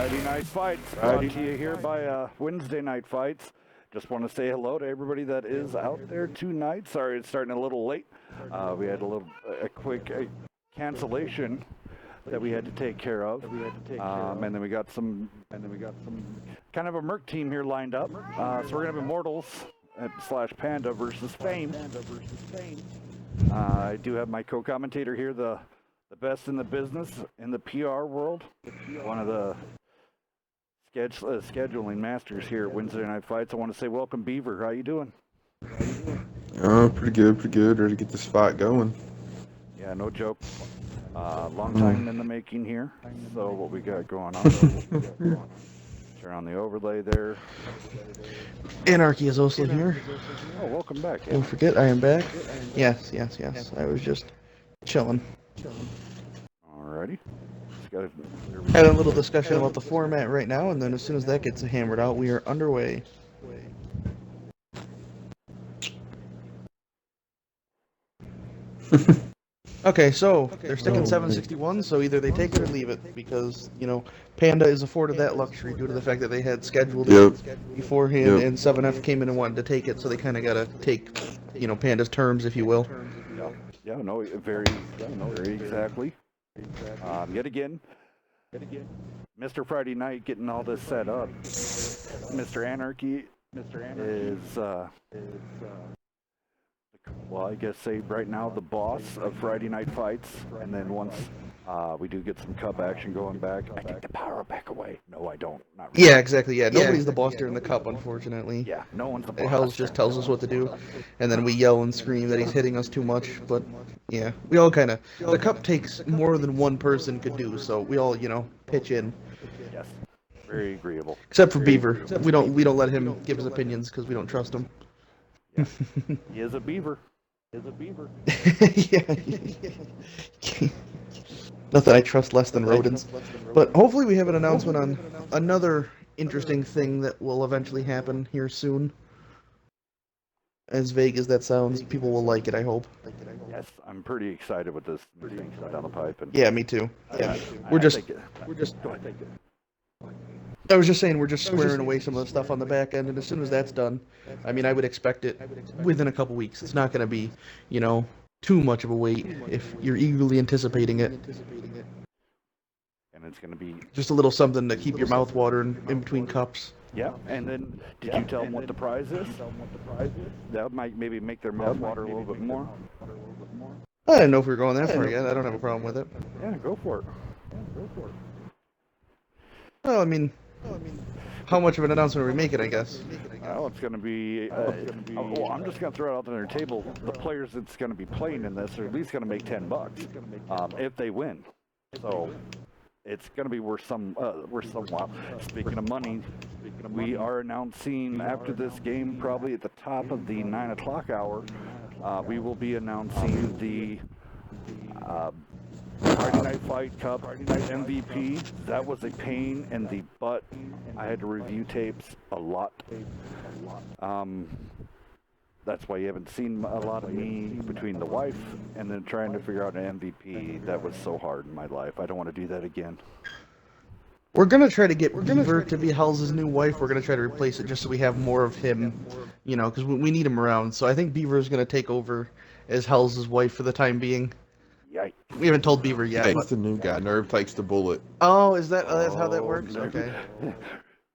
Friday Night Fights, brought to you here by Wednesday Night Fights. Just want to say hello to everybody that is out there tonight. Sorry it's starting a little late. We had a quick cancellation that we had to take care of. And then we got some kind of a Merc team here lined up. So we're gonna have Immortals / Panda versus Fame. I do have my co-commentator here, the best in the business in the PR world, one of the scheduling masters here at Wednesday Night Fights. I want to say welcome, Beaver. How you doing? Oh, pretty good. Ready to get this fight going. Yeah, no joke. Long time in the making here. So what we got going on? Turn on the overlay there. Anarchy is also here. Oh, welcome back. Don't forget, I am back. Yes. I was just chilling. Alrighty. Had a little discussion about the format right now, and then as soon as that gets hammered out, we are underway. Okay, so they're sticking 761, so either they take it or leave it, because, you know, Panda is afforded that luxury due to the fact that they had scheduled it beforehand, and 7F came in and wanted to take it, so they kind of got to take, you know, Panda's terms, if you will. Yeah, no, very exactly. Yet again, Mr. Friday Night getting all this set up. Mr. Anarchy is, well, I guess say right now the boss of Friday Night Fights, and then once we do get some cup action going back, I take the power back away. No, I don't. Not really. Yeah, exactly. Yeah, nobody's the boss during the cup, unfortunately. Yeah, no one's the boss. Hells just tells us what to do, and then we yell and scream that he's hitting us too much. But yeah, we all kind of. The cup takes more than one person could do, so we all, you know, pitch in. Yes, very agreeable. Except for Beaver, we don't let him give his opinions because we don't trust him. Yeah. He is a beaver. Yeah. Not that I trust less than rodents. But hopefully we have an announcement on another interesting thing that will eventually happen here soon. As vague as that sounds, people will like it, I hope. Yes, I'm pretty excited with this thing coming down the pipe. And yeah, me too. Yeah, I was just saying we're just squaring away some of the stuff on the back end, and as soon as that's done, I mean, I would expect it within a couple weeks. It's not going to be, you know, too much of a wait if you're eagerly anticipating it. And it's going to be just a little something to keep your mouth watering in between cups. Yeah, and then did you tell them what the prize is? That might maybe make their mouth water a little bit more. I didn't know if we were going that far yet. I don't have a problem with it. Yeah, go for it. Well, I mean, how much of an announcement are we making, I guess? Well, it's going to be, well, I'm just going to throw it out on their table. The players that's going to be playing in this are at least going to make $10 if they win. So it's going to be worth some while. Speaking of money, we are announcing after this game, probably at the top of the 9 o'clock hour, we will be announcing the Friday Night Fight Cup MVP. That was a pain in the butt. I had to review tapes a lot. That's why you haven't seen a lot of me between the wife and then trying to figure out an MVP. That was so hard in my life. I don't want to do that again. We're gonna try to get Beaver to be Hell's new wife. We're gonna try to replace it just so we have more of him, you know, because we need him around. So I think Beaver is gonna take over as Hell's wife for the time being. Yikes. We haven't told Beaver yet. Takes the new guy. Nerve takes the bullet. Oh, is that that's how that works? Okay.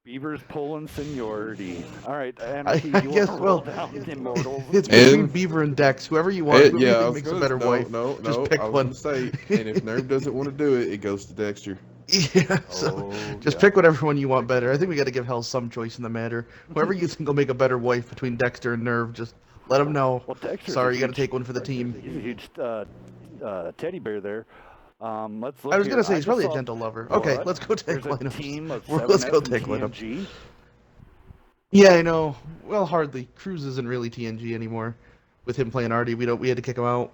Beaver's pulling seniority. All right, Anarchy, I you guess, want to roll down Immortals? It's between Beaver and Dex. Whoever you want. Whoever you think makes a better wife. Just pick one. Say, and if Nerve doesn't want to do it, it goes to Dexter. Yeah, so just pick whatever one you want better. I think we got to give Hell some choice in the matter. Whoever you think will make a better wife between Dexter and Nerve, just let them know. Well, sorry, you got to take one for the team. He's a huge teddy bear there. Let's look. I was gonna say he's probably a gentle lover. Okay, let's go take lineups. Let's go take lineups. Yeah, I know. Well, hardly. Cruz isn't really TNG anymore. With him playing Artie, we had to kick him out.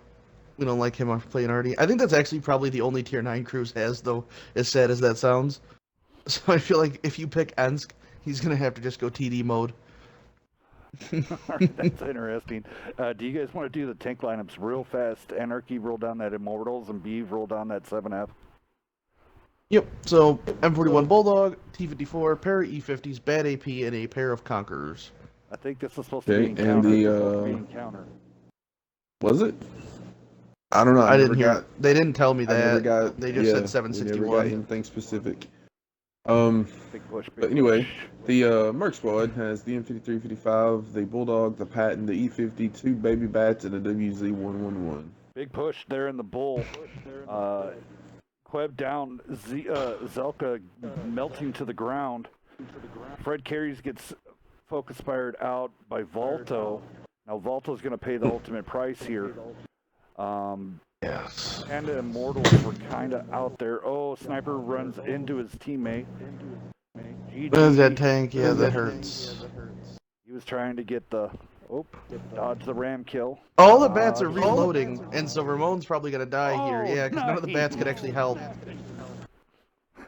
We don't like him playing Artie. I think that's actually probably the only Tier 9 Cruz has, though, as sad as that sounds. So I feel like if you pick Ensk, he's going to have to just go TD mode. Alright, that's interesting. Do you guys want to do the tank lineups real fast? Anarchy, roll down that Immortals, and Beaver, roll down that 7F. Yep. So M41 Bulldog, T54, pair of E50s, bad AP, and a pair of Conquerors. I think this is supposed to be Okay, and encounter. Was it? I don't know. I didn't hear. They didn't tell me that. I never got. They just said We 761. never got anything specific. Big push, big But anyway, push. the Merc squad has the M53, 55, the Bulldog, the Patton, the E50, 2 baby bats, and a WZ-111. Big push there in the bull. Queb down, Zelka melting to the ground. Fred Carries gets focus fired out by Volto. Now Volto's going to pay the ultimate price here. Yes. And the Immortals were kind of out there. Oh, Sniper runs into his teammate. There's that tank. Yeah, that hurts. He was trying to get the... Oh, dodge the ram kill. All the bats are reloading, and so Ramon's probably going to die here. Yeah, because none of the bats could actually help.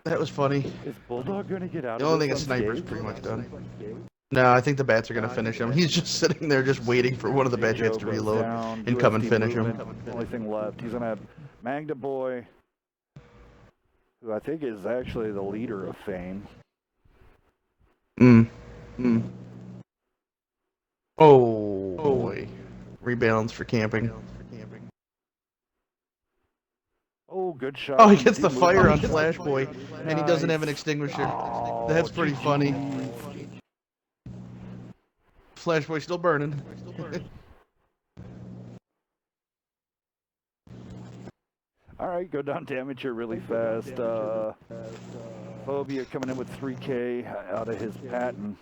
That was funny. Is Bulldog going to get out The of only this thing a sniper's pretty much done. No, I think the bats are going to finish him. He's just sitting there just waiting for one of the bad jets to reload and come and finish him. The only thing left. He's going to have Magda Boy, who I think is actually the leader of Fame. Oh, boy. Rebalance for camping. Oh, good shot. Oh, he gets the fire on Flash Boy, and he doesn't have an extinguisher. That's pretty funny. Flash Boy still burning. All right, go down damage here really fast. Phobia coming in with 3K out of his Patton.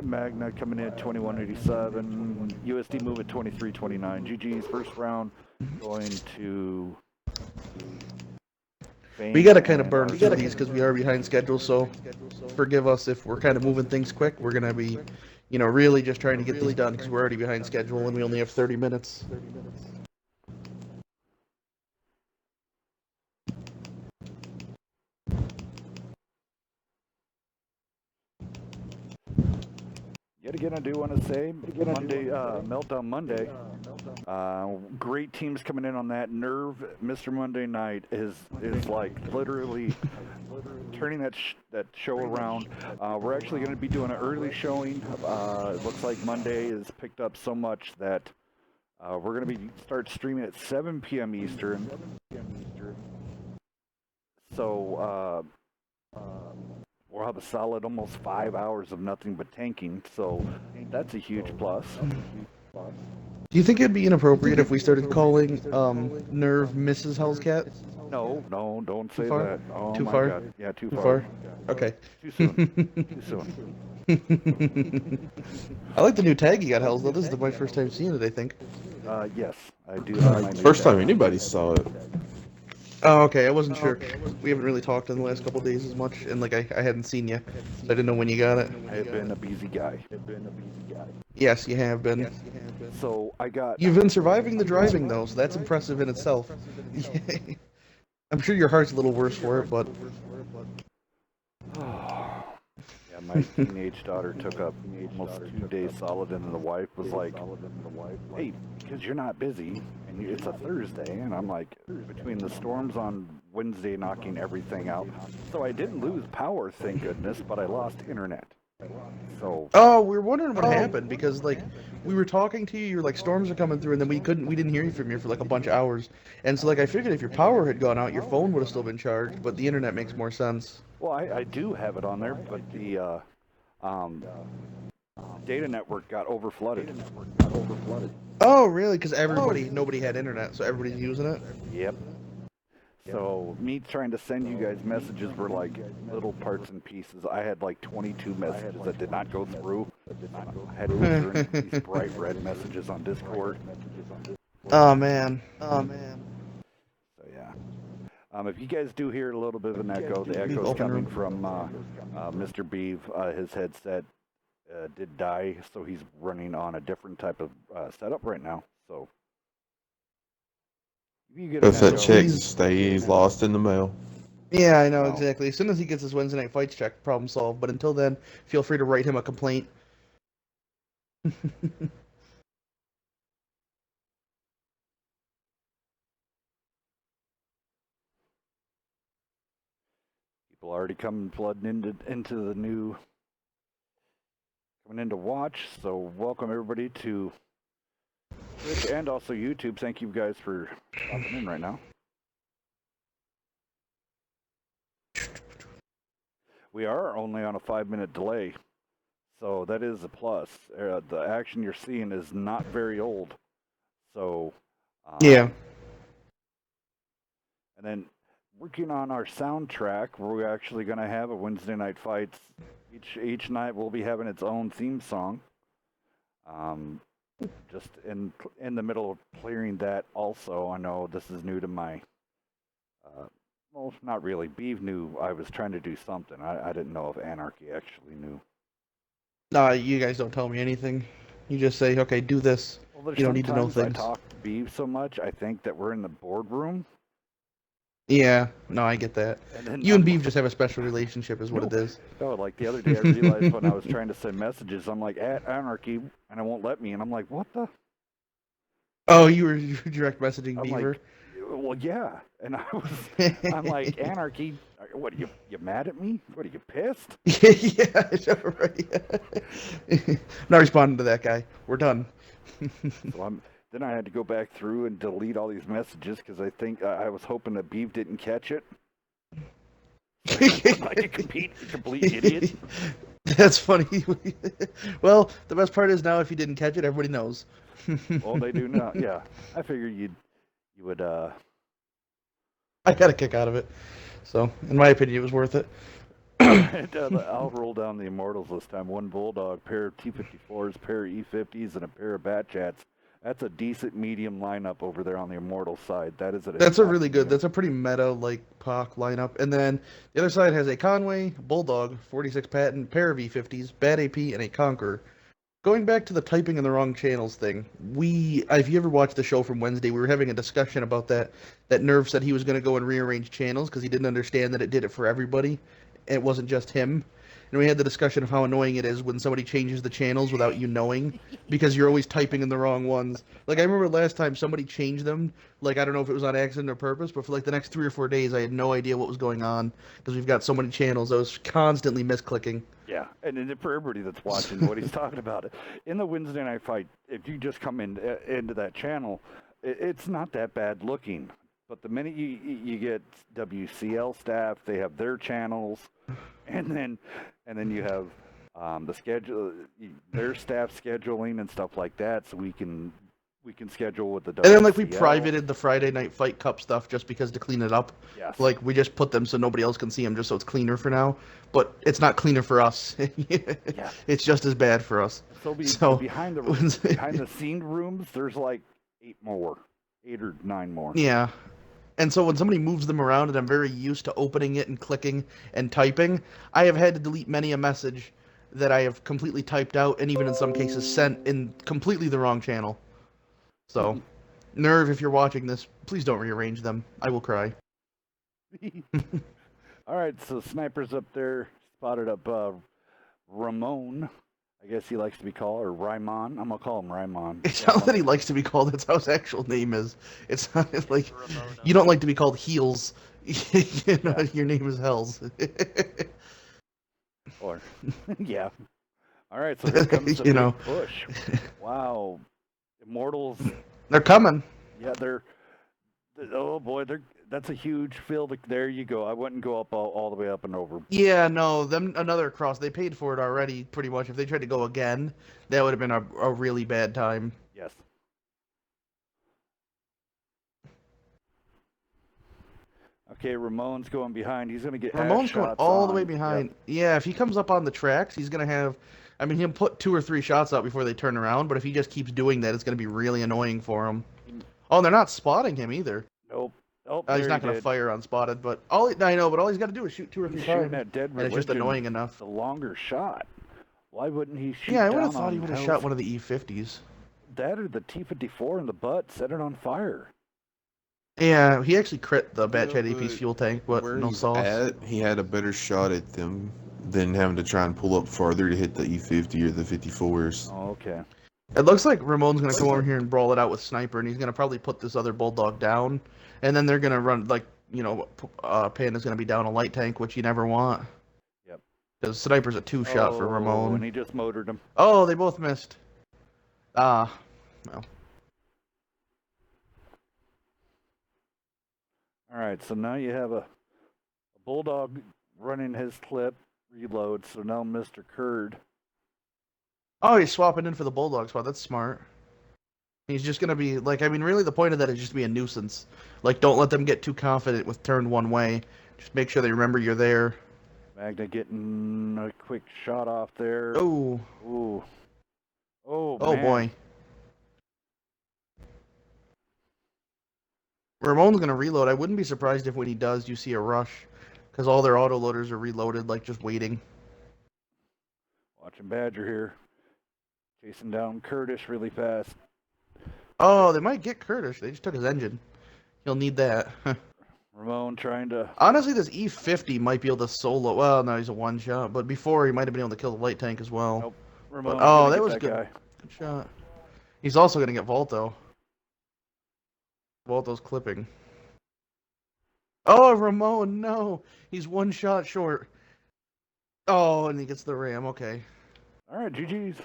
Magna coming in at 2187. USD move at 2329. GG's first round going to... We gotta kind of burn through these because we are behind schedule, so forgive us if we're kind of moving things quick. We're gonna be, really just trying to get these done because we're already behind schedule and we only have 30 minutes. Yet again, I do want to say Monday, Meltdown Monday. Great teams coming in on that. Nerve, Mr. Monday Night is like literally turning that show around. We're actually going to be doing an early showing. It looks like Monday is picked up so much that we're going to start streaming at 7 p.m. Eastern. So we'll have a solid almost 5 hours of nothing but tanking. So that's a huge plus. Do you think it'd be inappropriate if we started calling Nerve Mrs. Hellscat? No, don't say that. Oh Too my far? God. Yeah, too far? Okay. Too soon. I like the new tag you got, Hells, though. This is my first time seeing it, I think. Yes, I do have my new First tag. time anybody saw it. Oh, okay. I wasn't sure. We haven't really talked in the last couple of days as much, and I hadn't seen you, so I didn't know when you got it. I have been a busy guy. Yes, you have been. So I got... You've been surviving the driving, though, so that's impressive in itself. I'm sure your heart's a little worse for it, but... Yeah, my teenage daughter took up almost 2 days solid, and the wife was like, hey, because you're not busy, and it's a Thursday, and I'm like, between the storms on Wednesday knocking everything out. So I didn't lose power, thank goodness, but I lost internet. So... Oh, we were wondering what happened, because, we were talking to you, you're like, storms are coming through, and then we didn't hear you from you for, a bunch of hours. And so, I figured if your power had gone out, your phone would have still been charged, but the internet makes more sense. Well, I do have it on there, but the data network got overflooded. Oh, really? Because nobody had internet, so everybody's using it? Yep. So me trying to send you guys messages were like little parts and pieces. I had like 22 messages that did not go through. I had to return these bright red messages on Discord. Oh, man. So yeah. If you guys do hear a little bit of an echo, the echo is coming from Mr. Beaver. His headset did die, so he's running on a different type of setup right now. So if you get an If that echo, check stays lost in the mail. Yeah, I know, exactly. As soon as he gets his Wednesday Night Fights check, problem solved. But until then, feel free to write him a complaint. People already flooding into the new, coming in to watch. So welcome everybody to Twitch and also YouTube. Thank you guys for popping in right now. We are only on a 5-minute delay, so that is a plus. The action you're seeing is not very old, so yeah. And then working on our soundtrack, we're actually going to have a Wednesday Night Fights. Each night will be having its own theme song. Just in the middle of clearing that also. I know this is new to my, well, not really. Beaver knew I was trying to do something. I didn't know if Anarchy actually knew. No, you guys don't tell me anything. You just say, okay, do this. Well, you don't need to know things. I talk to Beaver so much, I think that we're in the boardroom. Yeah, no, I get that. You and Beaver just have a special relationship is what it is. No, like the other day I realized when I was trying to send messages, I'm like, at Anarchy, and it won't let me, and I'm like, what the? Oh, you were direct messaging Beaver? Like, well, yeah, and I'm like, Anarchy, what, you mad at me? What, are you pissed? Yeah, I know, right? I'm not responding to that guy. We're done. So then I had to go back through and delete all these messages because I think I was hoping that Beav didn't catch it. Like a complete idiot. That's funny. Well, the best part is now if you didn't catch it, everybody knows. Well, they do now. Yeah, I figured you would. I got a kick out of it, so in my opinion, it was worth it. I'll roll down the Immortals this time. One Bulldog, pair of T-54s, pair of E-50s, and a pair of Bat Chats. That's a decent medium lineup over there on the Immortals side. That's a really good. That's a pretty meta like POC lineup. And then the other side has a Conway, Bulldog, 46 Patton, pair of E-50s, Bat AP, and a Conqueror. Going back to the typing in the wrong channels thing, if you ever watched the show from Wednesday, we were having a discussion about that. That Nerve said he was going to go and rearrange channels because he didn't understand that it did it for everybody. It wasn't just him. And we had the discussion of how annoying it is when somebody changes the channels without you knowing, because you're always typing in the wrong ones. Like, I remember last time somebody changed them, like, I don't know if it was on accident or purpose, but for like the next 3 or 4 days, I had no idea what was going on, because we've got so many channels. I was constantly misclicking. Yeah, and then for everybody that's watching what he's talking about, in the Wednesday Night Fight, if you just come into that channel, it's not that bad looking. But the minute you get WCL staff, they have their channels, and then you have the schedule, their staff scheduling and stuff like that, so we can schedule with the WCL. And then like we privated the Friday Night Fight Cup stuff just because to clean it up. Yes. Like we just put them so nobody else can see them, just so it's cleaner for now. But it's not cleaner for us. Yeah. It's just as bad for us. So behind the scene rooms, there's like 8 or 9 more. Yeah. And so when somebody moves them around and I'm very used to opening it and clicking and typing, I have had to delete many a message that I have completely typed out and even in some cases sent in completely the wrong channel. So, Nerve, if you're watching this, please don't rearrange them. I will cry. All right, so Sniper's up there, spotted up Ramon. I guess he likes to be called, or Raimon. I'm going to call him Raimon. It's not that he likes to be called, that's how his actual name is. It's not like, you don't like to be called Heels. You know, your name is Hells. Or, yeah. All right, so here comes the big push. Wow. Immortals. They're coming. Yeah, oh boy, that's a huge field. There you go. I wouldn't go up all the way up and over. Yeah, no, another cross. They paid for it already, pretty much. If they tried to go again, that would have been a really bad time. Yes. Okay, Ramon's going behind. He's going to get Ramon's going all the way behind. Yep. Yeah, if he comes up on the tracks, he's going to have... I mean, he'll put 2 or 3 shots out before they turn around, but if he just keeps doing that, it's going to be really annoying for him. Oh, and they're not spotting him either. Nope. Oh, he's not going to fire unspotted, but all he's got to do is shoot 2 or 3 times. That dead and it's just annoying enough. The longer shot. Why wouldn't he shoot? Yeah, I would have thought he would have shot one of the E50s. That or the T-54 in the butt, set it on fire. Yeah, he actually crit the Bat Chat AP's fuel tank, but no sauce. He had a better shot at them than having to try and pull up farther to hit the E50 or the 54s. Oh, okay. It looks like Ramon's going to come over here and brawl it out with Sniper, and he's going to probably put this other Bulldog down, and then they're going to run, like, Panda's going to be down a light tank, which you never want. Yep. Because Sniper's a 2-shot for Ramon. And he just motored him. Oh, they both missed. Well. Alright, so now you have a Bulldog running his clip, reload, so now Mr. Curd. Oh, he's swapping in for the Bulldog spot. That's smart. He's just going to be, really the point of that is just to be a nuisance. Don't let them get too confident with turn one way. Just make sure they remember you're there. Magna getting a quick shot off there. Oh. Ooh. Oh, man. Boy. Ramon's going to reload. I wouldn't be surprised if when he does, you see a rush. Because all their autoloaders are reloaded, just waiting. Watching Badger here. Chasing down Curtis really fast. Oh, they might get Curtis. They just took his engine. He'll need that. Ramon trying to... Honestly, this E50 might be able to solo... Well, no, he's a one-shot. But before, he might have been able to kill the light tank as well. Nope. Ramon that was good. Guy. Good shot. He's also going to get Volto. Volto's clipping. Oh, Ramon, no. He's one shot short. Oh, and he gets the ram. Okay. All right, GG's.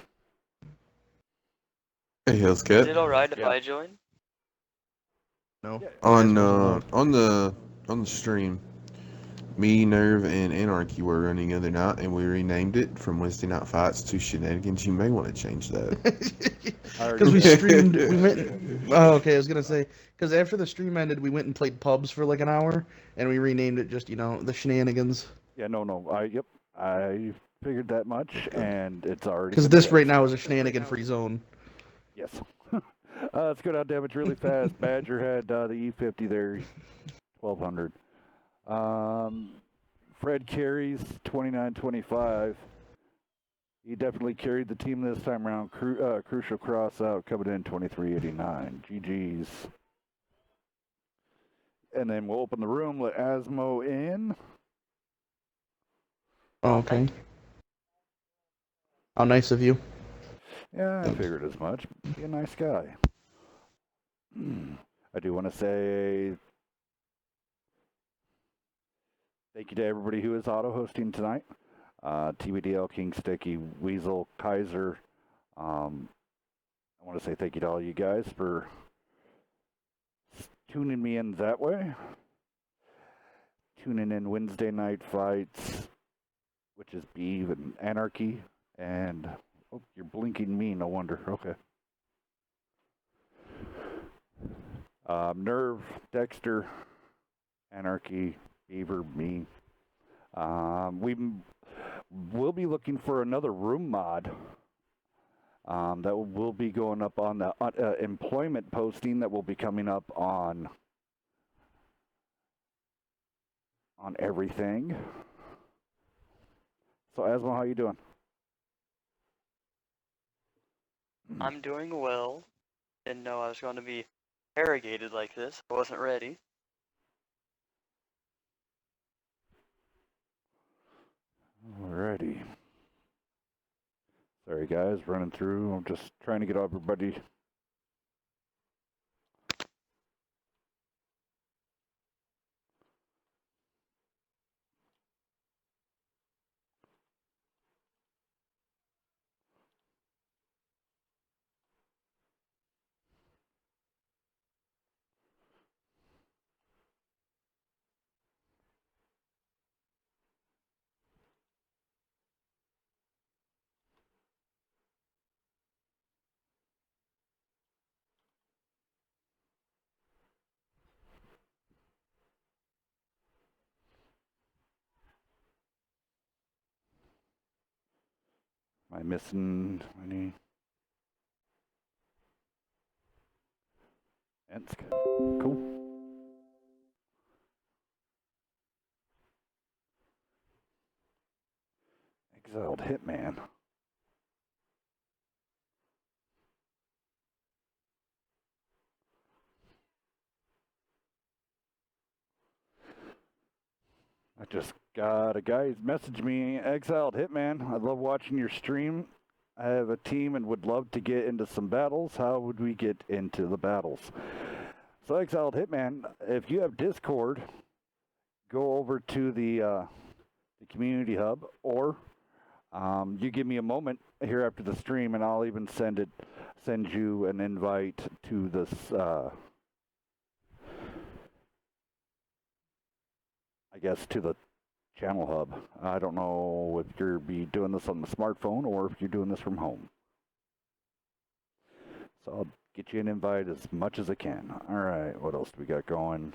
Hey, Hellscat. Is it alright if I join? No. Yeah, on the stream, me, Nerve, and Anarchy were running the other night, and we renamed it from Wednesday Night Fights to Shenanigans. You may want to change that. Because we streamed, we went. Oh, okay. I was gonna say because after the stream ended, we went and played pubs for an hour, and we renamed it just the Shenanigans. Yeah, no. I figured that much, and it's already. Because this right now is a shenanigan-free zone. Yes. Let's go down damage really fast. Badger had the E50 there, 1200. Fred carries 2925. He definitely carried the team this time around. Crucial cross out coming in 2389. GG's. And then we'll open the room, let Asmo in. Oh, okay. How nice of you. Yeah, I figured as much. Be a nice guy. I do want to say thank you to everybody who is auto-hosting tonight. TBDL, King Sticky, Weasel, Kaiser. I want to say thank you to all you guys for tuning me in that way. Tuning in Wednesday night fights, which is Beaver and Anarchy. And, oh, you're blinking me, no wonder. Okay. Nerve, Dexter, Anarchy, Beaver, me. We'll be looking for another room mod that will be going up on the employment posting that will be coming up on everything. So, Asmo, how you doing? I'm doing well. Didn't know I was going to be interrogated like this. I wasn't ready. Alrighty. Sorry guys, running through. I'm just trying to get everybody. Am I missing any? Ensk. Cool. Exiled Hitman. I just got a guy message me, Exiled Hitman. I love watching your stream. I have a team and would love to get into some battles. How would we get into the battles? So, Exiled Hitman, if you have Discord, go over to the community hub, or you give me a moment here after the stream, and I'll even send you an invite to this. I guess to the channel hub. I don't know if you'll be doing this on the smartphone or if you're doing this from home. So I'll get you an invite as much as I can. All right, what else do we got going?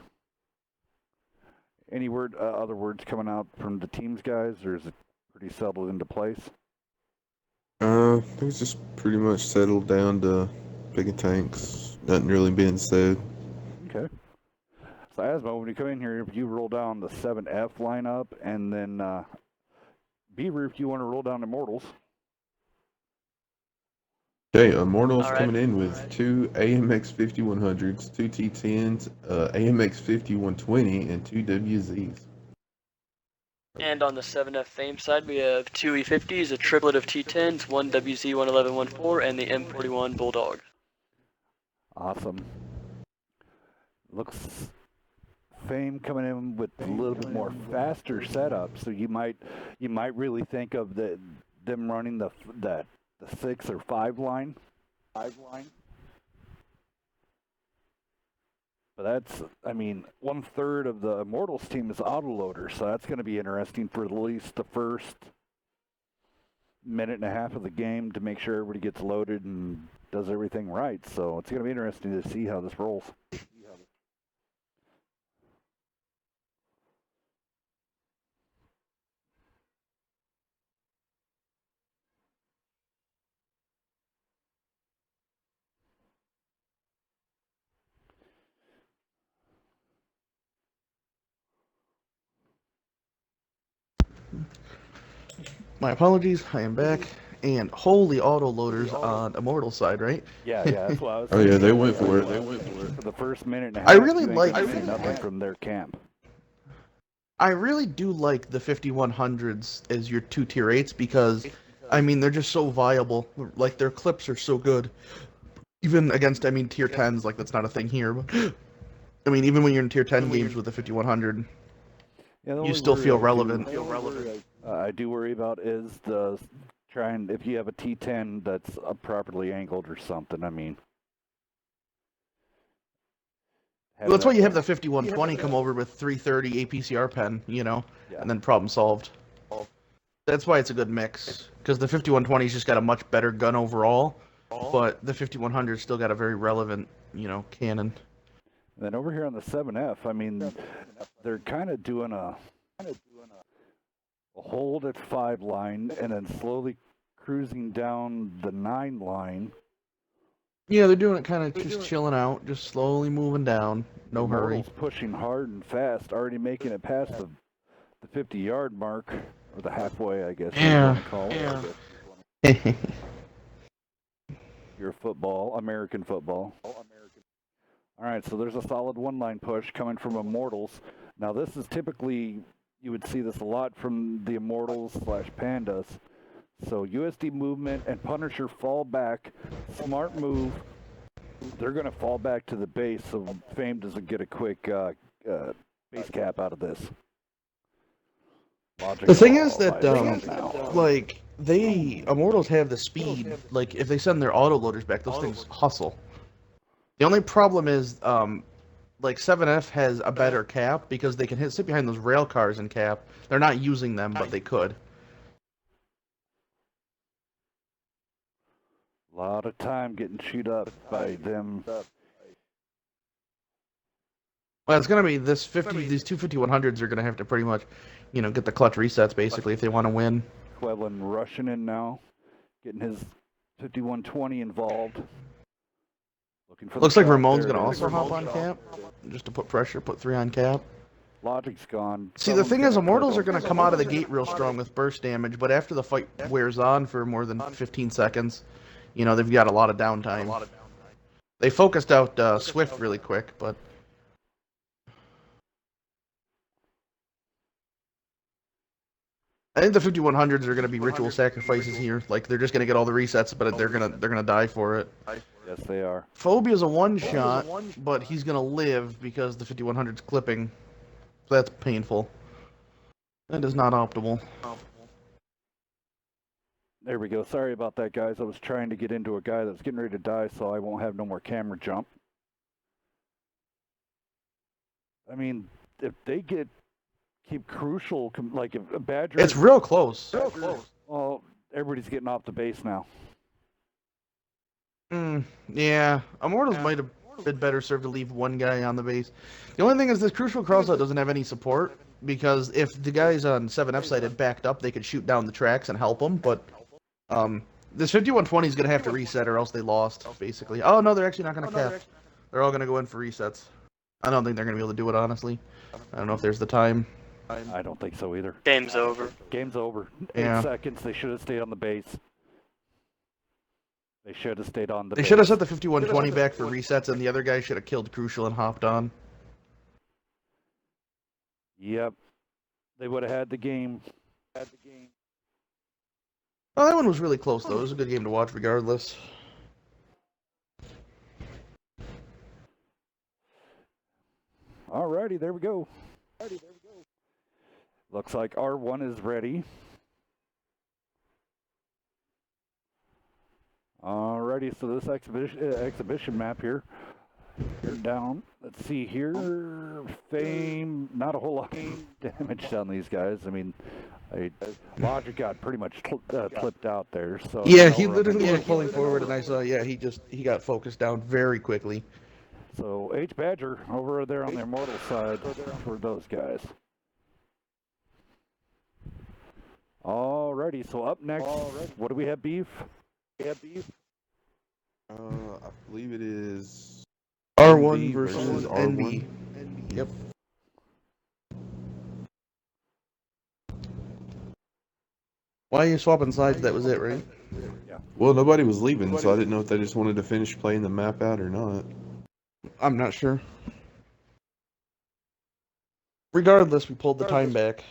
Any other words coming out from the teams, guys, or is it pretty settled into place? I think it's just pretty much settled down to picking tanks. Nothing really being said. Okay. So Asmo, when you come in here, if you roll down the 7F lineup, and then Beaver, if you want to roll down Immortals. Okay, Immortals coming in with 2 AMX 5100s, 2 T10s, AMX 5120, and 2 WZs. And on the 7F Fame side, we have 2 E50s, a triplet of T10s, 1 WZ 11114, and the M41 Bulldog. Awesome. Looks Fame coming in with a little bit more faster setup, so you might really think of them running the 6 or 5 line. But that's, I mean, 1/3 of the Immortals team is autoloader, so that's going to be interesting for at least the first minute and a half of the game to make sure everybody gets loaded and does everything right. So it's going to be interesting to see how this rolls. My apologies, I am back. And holy auto loaders on Immortal side, right? Yeah, that's what I was Oh thinking. yeah, they went for it. For the first minute and a half, I really you ain't like- gonna see nothing from their camp. I really do like the 5100s as your 2 tier 8s because, I mean, they're just so viable. Like, their clips are so good. Even against, I mean, tier 10s, like, that's not a thing here. But, I mean, even when you're in tier 10 games with the 5100, you still feel relevant. I do worry about is if you have a T10 that's properly angled or something. I mean, Well, that's why you have the 5120 come over with 330 APCR pen, you know, Yeah. and then problem solved. That's why it's a good mix, because the 5120's just got a much better gun overall, but the 5100's still got a very relevant, you know, cannon. And then over here on the 7F, I mean, they're kind of doing a hold at 5 line and then slowly cruising down the 9 line. Yeah, they're doing it kind of just chilling out, just slowly moving down, no hurry. Immortals pushing hard and fast, already making it past the 50-yard mark, or the halfway, I guess. Yeah. You call Yeah. Your football, American football. All right, so there's a solid 1-line push coming from Immortals. Now this is typically, you would see this a lot from the Immortals / Pandas. So USD movement and Punisher fall back. Smart move. They're going to fall back to the base, so Fame doesn't get a quick base cap out of this. The thing is that, like, Immortals have the speed. Like, if they send their autoloaders back, those things hustle. The only problem is, like, 7F has a better cap because they can sit behind those rail cars and cap. They're not using them, but they could. A lot of time getting chewed up by them. Well, it's gonna be these two 5100s are gonna have to pretty much, you know, get the clutch resets basically if they want to win. Quedlin rushing in now, getting his 5120 involved. Looking for Looks like Ramon's gonna also hop on cap, just to put pressure, put 3 on cap. Logic's gone. See, the thing is, Immortals are gonna come out of the gate real strong with burst damage, but after the fight wears on for more than 15 seconds, you know, they've got a lot of downtime. They focused out Swift really quick, but... I think the 5100s are going to be ritual sacrifices here. Like, they're just going to get all the resets, but they're gonna die for it. Yes, they are. Phobia's a one-shot, but he's going to live because the 5100's clipping. That's painful. That is not optimal. There we go. Sorry about that, guys. I was trying to get into a guy that's getting ready to die, so I won't have no more camera jump. I mean, if they keep crucial, like if a Badger... It's real close. Real close. Well, everybody's getting off the base now. Yeah. Immortals might have been better served to leave one guy on the base. The only thing is this crucial crossout doesn't have any support, because if the guys on 7F side had backed up, they could shoot down the tracks and help them, but this 5120 is going to have to reset or else they lost, basically. Oh, no, they're actually not going to cap. They're all going to go in for resets. I don't think they're going to be able to do it, honestly. I don't know if there's the time. I don't think so either. Game's over. Game's over. Yeah. 8 seconds. They should have stayed on the base. They should have stayed on the base. They should have set the 5120 back for resets, and the other guy should have killed Crucial and hopped on. Yep. They would have had the game. Oh, that one was really close, though. It was a good game to watch, regardless. Alrighty, there we go. Looks like R1 is ready. Alrighty, so this exhibition map here, down. Let's see here. Fame, not a whole lot of damage down these guys. I mean, Logic got pretty much clipped out there. So yeah, he literally was pulling forward, and I saw, yeah, he got focused down very quickly. So H Badger over there on the Immortal side for those guys. Alrighty, so up next, what do we have, Beef? I believe it is R1 versus NB. Yep. Why are you swapping sides? That was it, right? Yeah. Well, nobody was leaving, so I didn't know if they just wanted to finish playing the map out or not. I'm not sure. Regardless, we pulled the time back.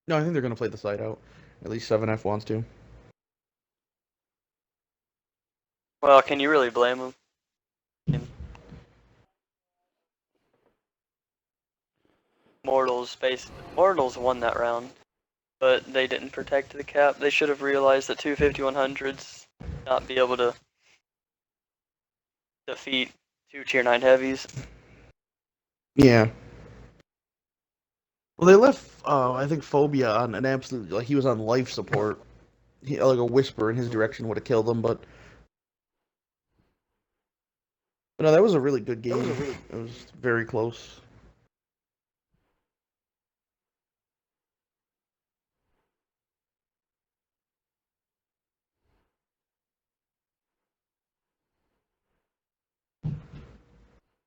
No, I think they're going to play the side out. At least 7F wants to. Well, can you really blame them? Mortals won that round, but they didn't protect the cap. They should have realized that two 5100s not be able to defeat two tier 9 heavies. Yeah. Well, they left, I think, Phobia on an absolute, like, he was on life support. Like a whisper in his direction would have killed him, but no, that was a really good game. It was very close.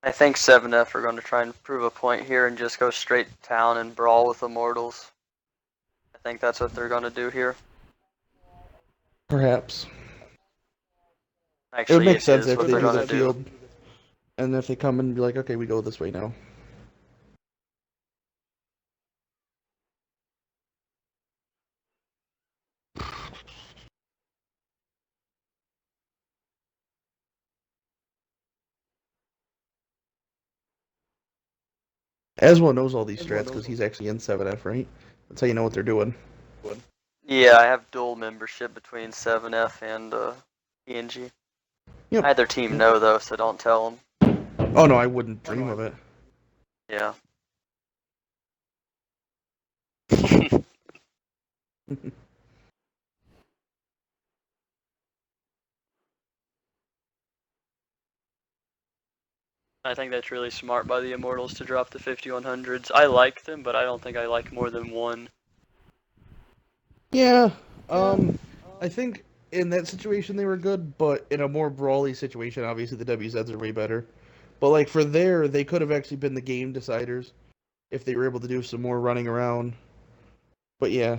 I think 7F are going to try and prove a point here and just go straight to town and brawl with Immortals. I think that's what they're going to do here. Perhaps. Actually, it would make sense if what they they're do going the to do. field. And if they come and be like, okay, we go this way now. Aswell knows all these strats because he's actually in 7F, right? That's how you know what they're doing. Yeah, I have dual membership between 7F and PNG. Yep. Neither team know though, so don't tell them. Oh no, I wouldn't dream of it. Yeah. I think that's really smart by the Immortals to drop the 5100s. I like them, but I don't think I like more than one. Yeah, I think in that situation they were good, but in a more brawly situation, obviously the WZs are way better. But like for there, they could have actually been the game deciders if they were able to do some more running around. But yeah.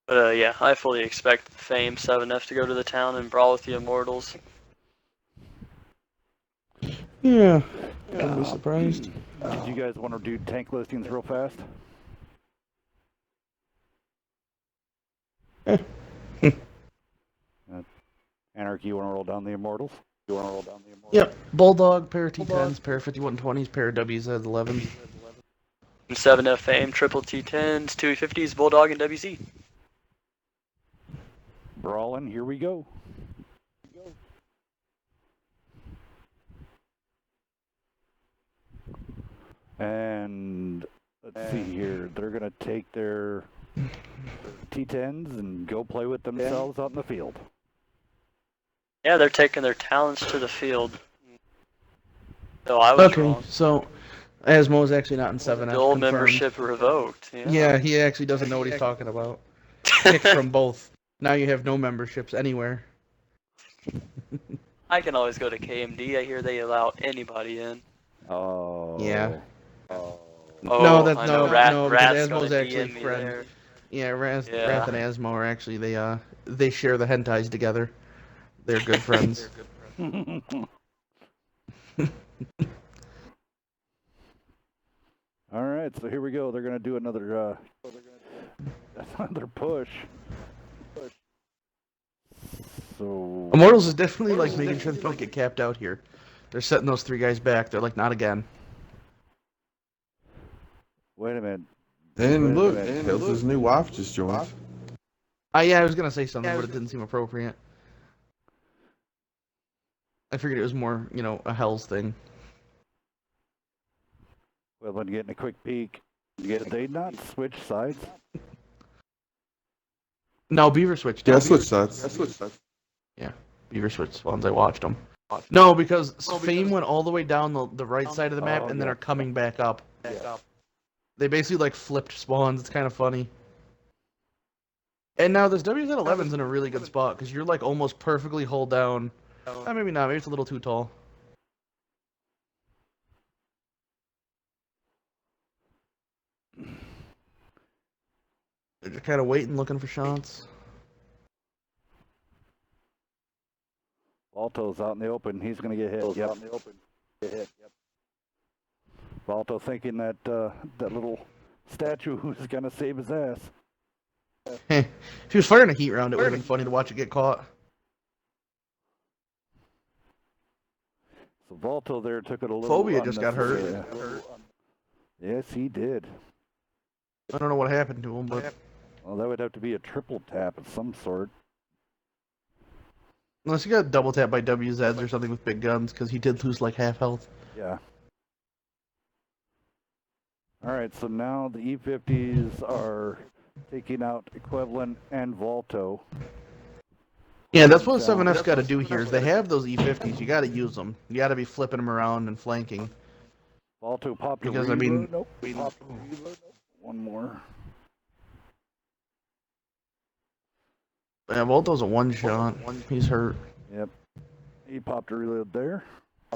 But yeah, I fully expect Fame 7F to go to the town and brawl with the Immortals. Yeah, wouldn't be surprised. Did you guys want to do tank listings real fast? Anarchy, you want to roll down the Immortals? Yep. Bulldog, pair of T10s, pair of 5120s, pair of WZ11s. 7F Fame, triple T10s, 250s, Bulldog, and WZ. Brawling, here we go. And let's see here. They're going to take their T10s and go play with themselves out in the field. Yeah, they're taking their talents to the field. So I was wrong. So Asmo's actually not in 7F. Dual confirmed. membership revoked. Yeah, he actually doesn't know what he's talking about. Kicked from both. Now you have no memberships anywhere. I can always go to KMD. I hear they allow anybody in. Oh. Yeah. Oh, No, that's I know. no, Rat's because Asmo's gonna actually DM me friend. there. Yeah, Wrath Yeah. and Asmo are actually they share the hentais together. They're good friends. All right, so here we go. They're going to do another push. So Immortals is definitely like making sure they don't get capped out here. They're setting those 3 guys back. They're like, not again. wait a minute. And look, Hills' new wife just joined. Yeah, I was gonna say something, but it didn't seem appropriate. I figured it was more, a Hell's thing. Well, when getting a quick peek, did they not switch sides? No, Beaver switched. Yeah, I switched sides. Yeah, Beaver switched once I watched them. No, because Fame went all the way down the right side of the map and then are coming back up. They basically like flipped spawns. It's kind of funny. And now this WZ11's in a really good spot because you're like almost perfectly hold down. Maybe not. Maybe it's a little too tall. They're just kind of waiting, looking for shots. Balto's out in the open. He's going to get hit. Yep. Balto thinking that that little statue was going to save his ass. If he was firing a heat round, it would have been funny to watch it get caught. So Balto there took it a little. Phobia just got hurt. Yes, he did. I don't know what happened to him, but Well, that would have to be a triple tap of some sort. unless he got double tapped by WZs or something with big guns, because he did lose like half health. Yeah. All right, so now the E50s are taking out Equivalent and Volto. Yeah, that's what 7F's got to do here. Is they have those E50s, you got to use them. You got to be flipping them around and flanking. Volto popped a Because, reload. I mean... Nope. Popped a reload. One more. Yeah, Volto's a one-shot. He's hurt. Yep. He popped a reload there.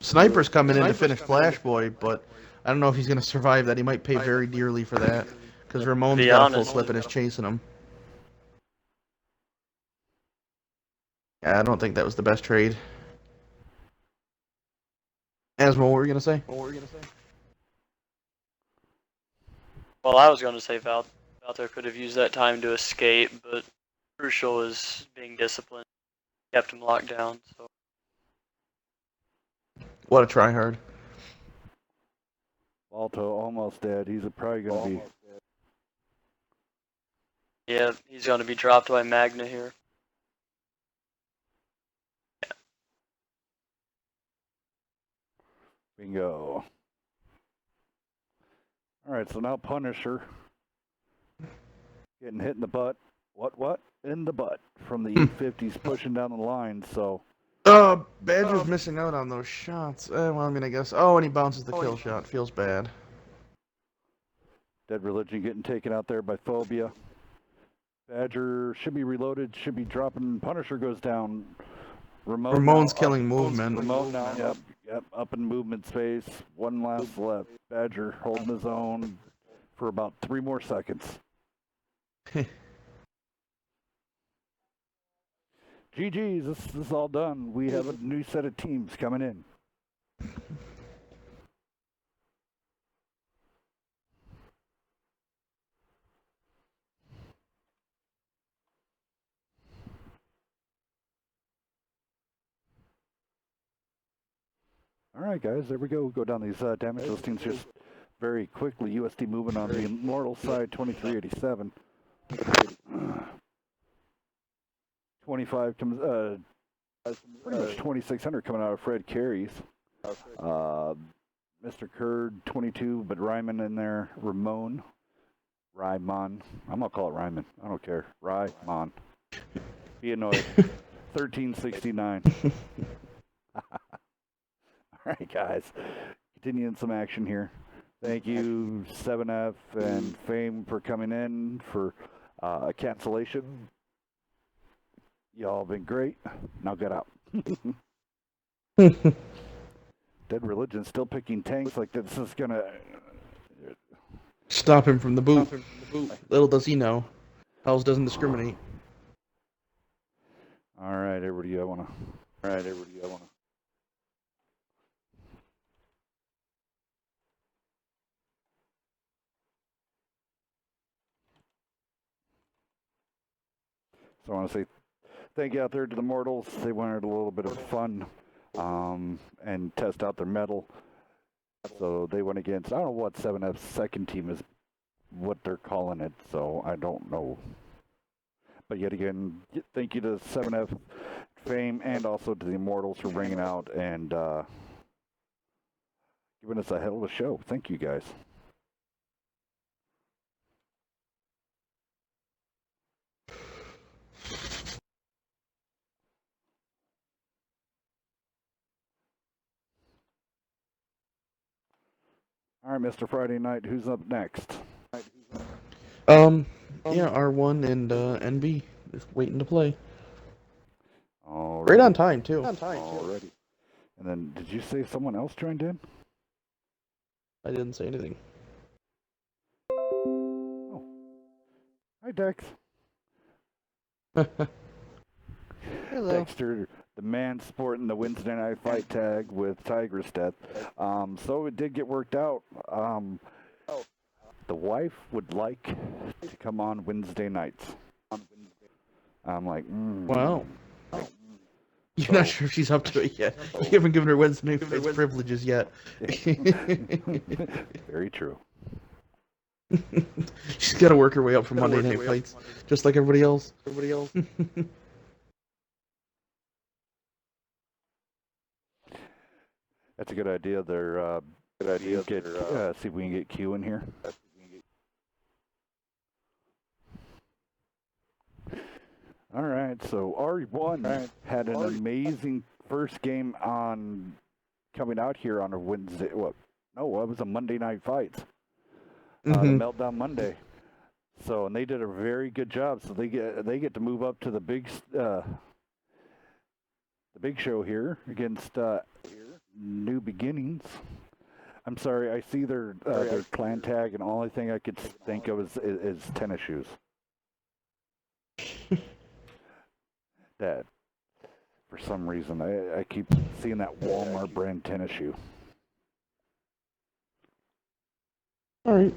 Sniper's coming in to finish Flash Boy, but I don't know if he's going to survive that. He might pay very dearly for that. Because Ramon's got a full clip and is chasing him. Yeah, I don't think that was the best trade. Asmo, what were you going to say? Well, I was going to say Valter could have used that time to escape, but Crucial was being disciplined, kept him locked down. So. What a tryhard. Balto almost dead. He's probably going to be... Yeah, he's going to be dropped by Magna here. Yeah. Bingo. All right, so now Punisher getting hit in the butt. What? In the butt from the E50s pushing down the line, so... Badger's missing out on those shots. Well, I mean, I guess... Oh, and he bounces the kill shot. Feels bad. Dead Religion getting taken out there by Phobia. Badger should be reloaded, should be dropping. Punisher goes down. Ramon's killing movement. Ramon now, yep, up in movement space. One last left. Badger holding his own for about 3 more seconds. GG's, this is all done. We have a new set of teams coming in. All right, guys, there we go. We'll go down these damage listings just very quickly. USD moving on the Immortal side, 2387. 25 comes, pretty much 2600 coming out of Fred Carey's. Mr. Kurd, 22, but Ryman in there. Ramon. Rymon. I'm going to call it Ryman. I don't care. Rymon. Be annoyed. 1369. All right, guys. Continuing some action here. Thank you, 7F and Fame, for coming in for a cancellation. Y'all been great. Now get out. Dead Religion still picking tanks like this is gonna stop him from the boot. Little does he know, Hells doesn't discriminate. All right, everybody. I wanna. So I want to say thank you out there to the Mortals. They wanted a little bit of fun and test out their metal. So they went against, I don't know what 7F's second team is, what they're calling it, so I don't know. But yet again, thank you to 7F Fame and also to the Immortals for bringing out and giving us a hell of a show. Thank you, guys. All right, Mr. Friday Night, who's up next? Yeah, R1 and NB just waiting to play. Alrighty. Right on time too. Already. And then, did you say someone else joined in? I didn't say anything. Oh. Hi, Dex. Hello. Dexter, the man sporting the Wednesday night fight tag with Tiger's Death. So it did get worked out. The wife would like to come on Wednesday nights. I'm like, Wow. You're not sure if she's up to it yet. You haven't given her Wednesday night fights privileges yet. Very true. She's got to work her way up from Monday night fights, just like everybody else. That's a good idea. There. See if we can get Q in here. All right, so R1 had an amazing first game on coming out here on a Wednesday. Well, no, it was a Monday night fight. The Meltdown Monday. So, and they did a very good job. So they get to move up to the big show here against New Beginnings. I'm sorry, I see their clan tag, and all I think I could think of is tennis shoes. That, for some reason, I keep seeing that Walmart brand tennis shoe. All right.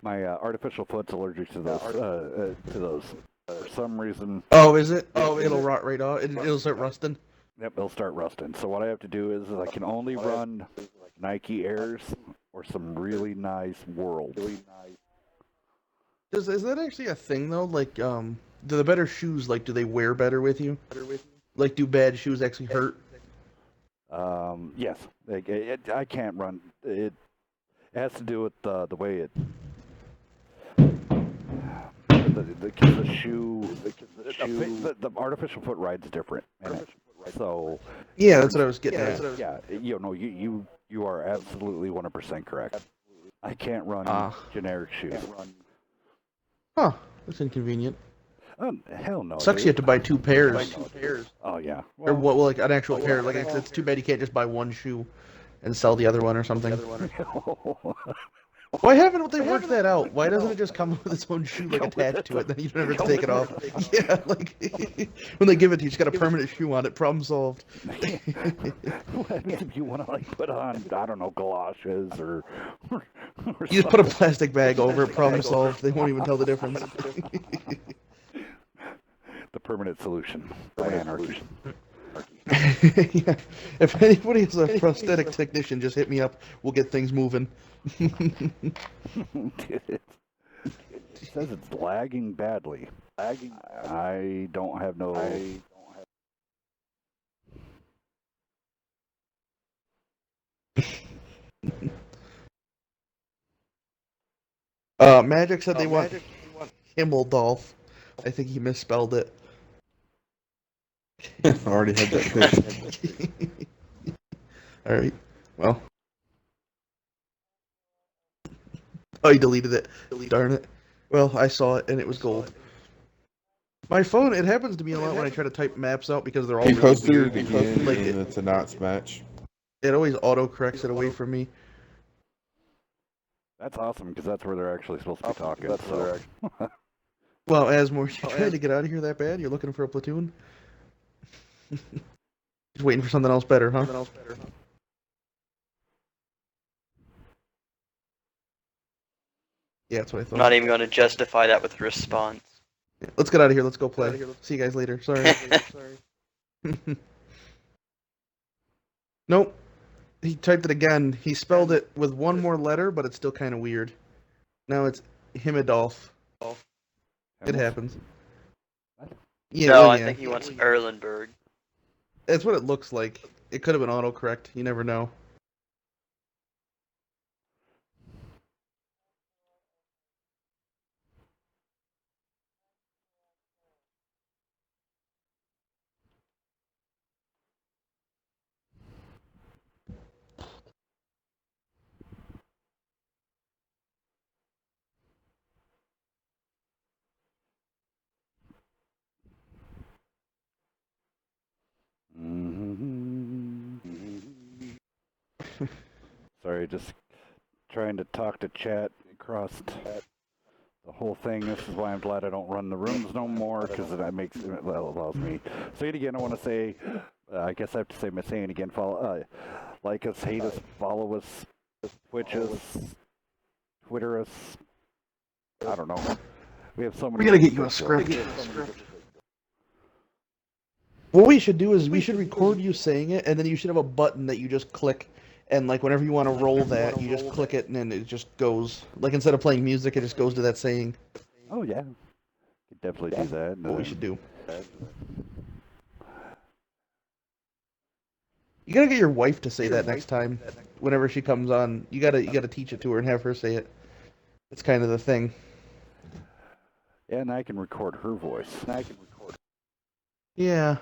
My artificial foot's allergic to those. For some reason. Oh, is it? Oh, it'll rot right off. It'll start rusting. Yep, it'll start rusting. So what I have to do is I can only run Nike Airs or some really nice World. Is that actually a thing though? Like, do the better shoes, like, do they wear better with you? Like, do bad shoes actually hurt? Yes. I can't run. It has to do with the way it. The shoe, the artificial foot ride's different. So. Yeah, that's what I was getting at. Yeah, you are absolutely 100% correct. I can't run generic shoes. Huh, that's inconvenient. Hell no. Sucks, dude. You have to buy two pairs. Oh yeah. Or what? Well, like an actual pair. Like, it's too bad you can't just buy one shoe and sell the other one or something. Why haven't they worked that out? Why doesn't it just come with its own shoe, like, attached to it, then you don't have to take it off? Yeah, like, when they give it to you, it's got a permanent shoe on it, problem solved. If you want to, like, put on, I don't know, galoshes or you just put a plastic bag over it, problem solved. They won't even tell the difference. permanent solution by Anarchy. Yeah. If anybody is a prosthetic technician, just hit me up. We'll get things moving. It says it's lagging badly. I don't have no. Magic said they want Himmeldolf. I think he misspelled it. I already had that fixed. Alright, well. Oh, he deleted it. Darn it. Well, I saw it, and it was gold. My phone, it happens to me a lot when I try to type maps out because they're all He really posted weird. it again, Like, and it's a knots match. it always auto-corrects it away from me. That's awesome, because that's where they're actually supposed to be talking. So. Well, Asmore, you trying to get out of here that bad? You're looking for a platoon? Just waiting for something else better, huh? Yeah, that's what I thought. I'm not even going to justify that with a response. Yeah, let's get out of here. Let's go play. See you guys later. Sorry. Nope. He typed it again. He spelled it with one more letter, but it's still kind of weird. Now it's Himmedolf. It happens. Yeah, No, well, I yeah. think he wants Erlenberg. That's what it looks like. It could have been autocorrect. You never know. Sorry, just trying to talk to chat across the whole thing. This is why I'm glad I don't run the rooms no more, because it allows me. So yet again, I want to say, I guess I have to say my saying again, follow, like us, hate us, follow us, Twitch us, Twitter us. I don't know. We have so many. We gotta get you a script. What we should do is we should record you saying it, and then you should have a button that you just click, and like whenever you want to roll that, you just click it, and then it just goes. Like instead of playing music, it just goes to that saying. Oh yeah, could definitely do that. What we should do. You gotta get your wife to say that next time, whenever she comes on. You gotta teach it to her and have her say it. It's kind of the thing. Yeah, and I can record her voice. Yeah.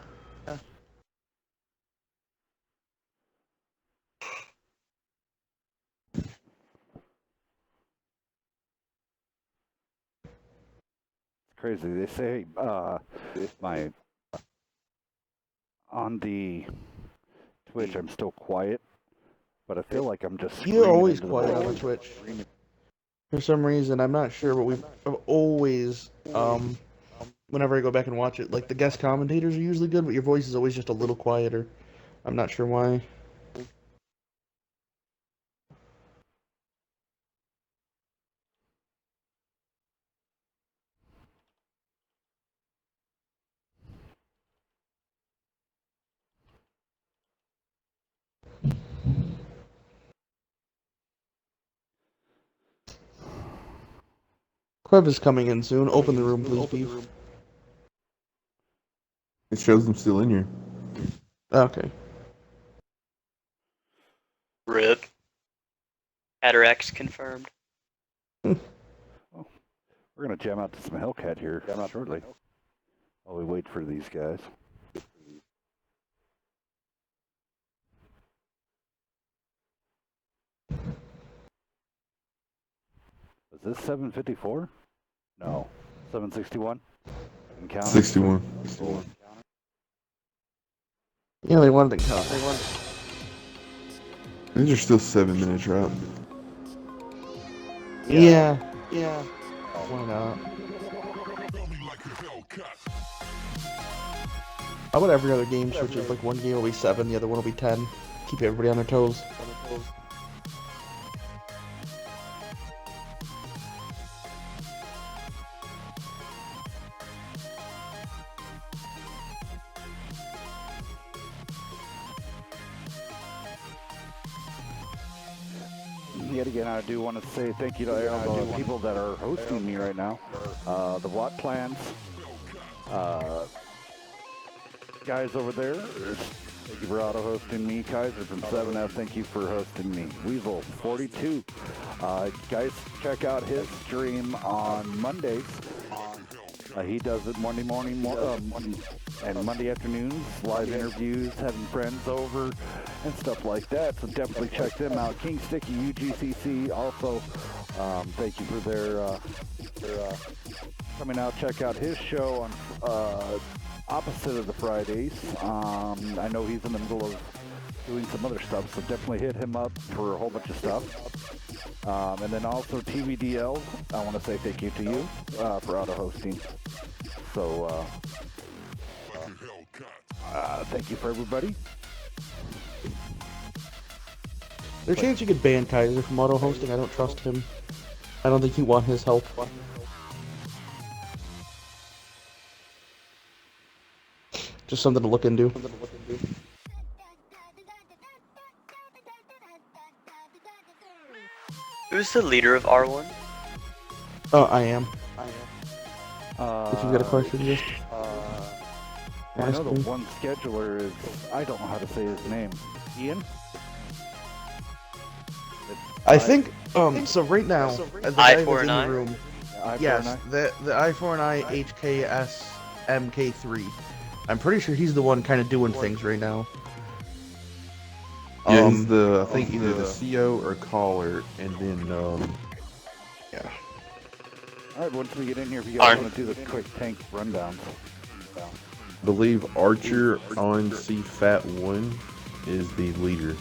Crazy. They say my on the Twitch I'm still quiet, but I feel like I'm just You're always into quiet the on the Twitch. For some reason, I'm not sure, but I've always whenever I go back and watch it, like the guest commentators are usually good, but your voice is always just a little quieter. I'm not sure why. Quev is coming in soon. Open the room, please, Beef. It shows them still in here. Okay. RIP. Atarax confirmed. Oh, we're gonna jam out to some Hellcat here shortly. While we wait for these guys. Was this 754? No, 761. 61. Yeah, they wanted to count. These are still 7 minutes out. Yeah. Why not? How about every other game switches? Like one game will be 7, the other one will be 10. Keep everybody on their toes. yet again, I do want to say thank you to all the people that are hosting me right now. The Watt Plans, guys over there. Thank you for auto-hosting me. Kaiser from 7F, thank you for hosting me. Weasel 42. Guys, check out his stream on Mondays. He does it Monday morning and Monday afternoons, live interviews, having friends over, and stuff like that. So definitely check them out. King Sticky, UGCC, also, thank you for their coming out. Check out his show on opposite of the Fridays. I know he's in the middle of doing some other stuff, so definitely hit him up for a whole bunch of stuff. And then also TVDL, I want to say thank you to you for auto-hosting. So, thank you for everybody. There's a chance you could ban Kaiser from auto-hosting. I don't trust him. I don't think you want his help. Just something to look into. Who's the leader of R1? Oh, I am. If you've got a question, just I know the one scheduler is, I don't know how to say his name. Ian? I think, so right now, the guy that's in the room, yes, the I4 and HKS MK3. I'm pretty sure he's the one kind of doing things right now. Yeah, he's I think either the CO or caller, and then, yeah. Alright, once we get in here, if you guys want to do the quick tank rundown. I believe Archer on C-Fat 1 is the leader.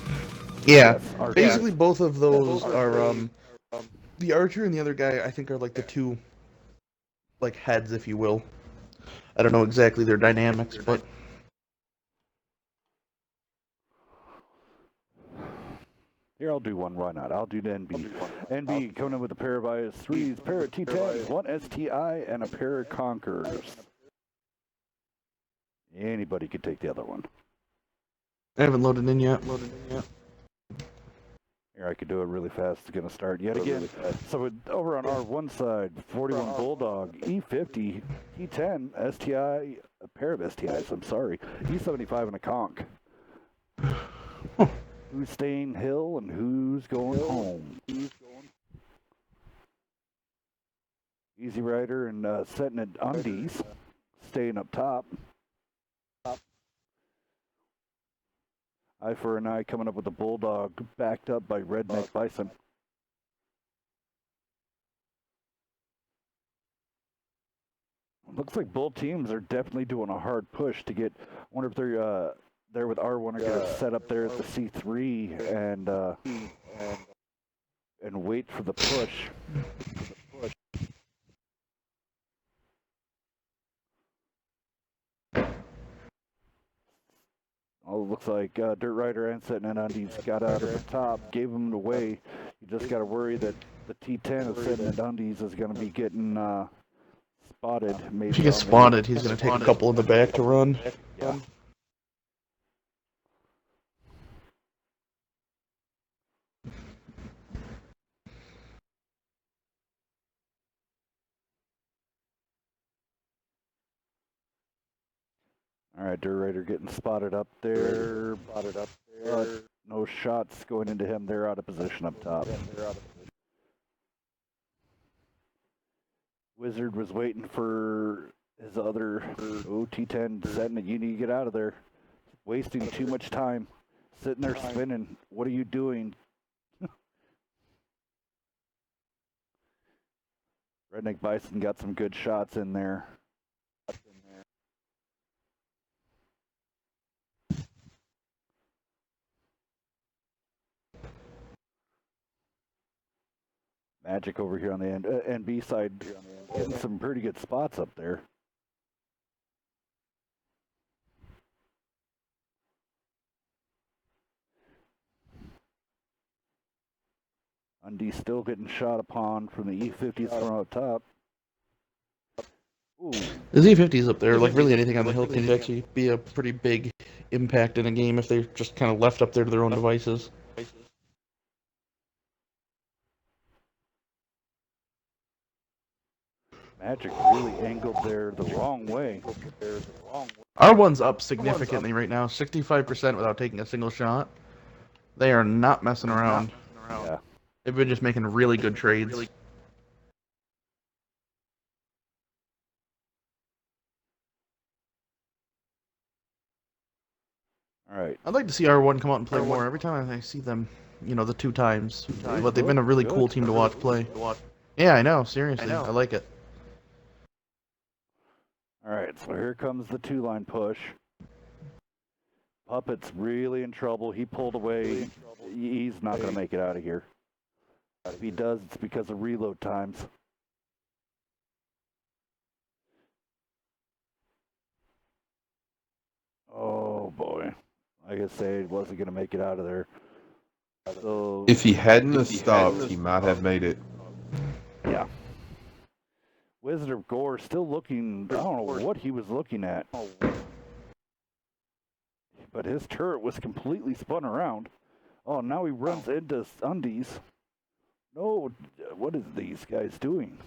Yeah, basically both of those are, the Archer and the other guy, I think, are like the two, like, heads, if you will. I don't know exactly their dynamics, but... Here, I'll do one. Why not? I'll do the NB. NB coming in with a pair of IS-3s, pair of T10s, one STI, and a pair of Conquerors. Anybody could take the other one. I haven't loaded in yet. Here, I could do it really fast. It's going to start yet again. So over on our one side, 41 Bulldog, E50, T10, STI, a pair of STIs, I'm sorry, E75 and a Conch. Who's staying hill and who's going home? Easy Rider and setting it undies, staying up top. Eye for an eye coming up with the Bulldog, backed up by Redneck Bison. Looks like both teams are definitely doing a hard push to get. I wonder if they're there with R1 are going to set up there at the C3 and wait for the push. Oh, it looks like Dirt Rider and Setting and Undies got out of the top, gave them away. You just got to worry that the T10 of Setting and Undies is going to be getting spotted. Maybe if he gets spotted, he's going to take a couple in the back to run. Yeah. All right, Dirt Rider getting spotted up there. No shots going into him. They're out of position up top. Wizard was waiting for his other T10 setting it. You need to get out of there. Wasting too much time. Sitting there spinning. What are you doing? Redneck Bison got some good shots in there. Magic over here on the NB side, getting some pretty good spots up there. Undy still getting shot upon from the E50s from up top. Ooh. The Z50's up there, like really anything on the hill can actually be a pretty big impact in a game if they're just kind of left up there to their own devices. Magic really angled there the wrong way. R1's up significantly right now, 65% without taking a single shot. They are not messing around. Yeah. They've been just making really good trades. All right. I'd like to see R1 come out and play more. Every time I see them, you know, the two times. But they've been a really cool team to watch play. Yeah, I know. Seriously, I like it. All right, so here comes the two-line push. Puppet's really in trouble. He pulled away. He's not going to make it out of here. If he does, it's because of reload times. Oh, boy. Like I say, he wasn't going to make it out of there. So, if he hadn't have stopped, he might have made it. Yeah. Wizard of Gore still looking, I don't know what he was looking at. But his turret was completely spun around. Oh, now he runs into undies. No, what is these guys doing?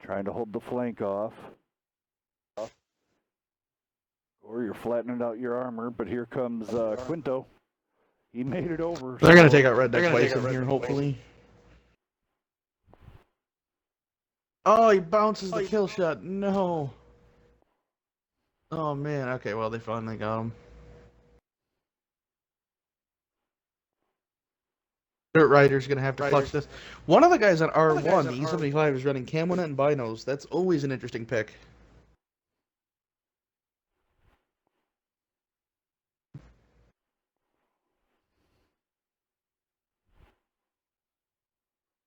Trying to hold the flank off. Or you're flattening out your armor, but here comes Quinto. He made it over. They're going to take out Redneck twice in here, hopefully. Oh, he bounces the kill shot. No. Oh, man. Okay, well, they finally got him. Dirt Rider's going to have to clutch this. One of the guys on R1, the E75, is running Camonet and Binos. That's always an interesting pick.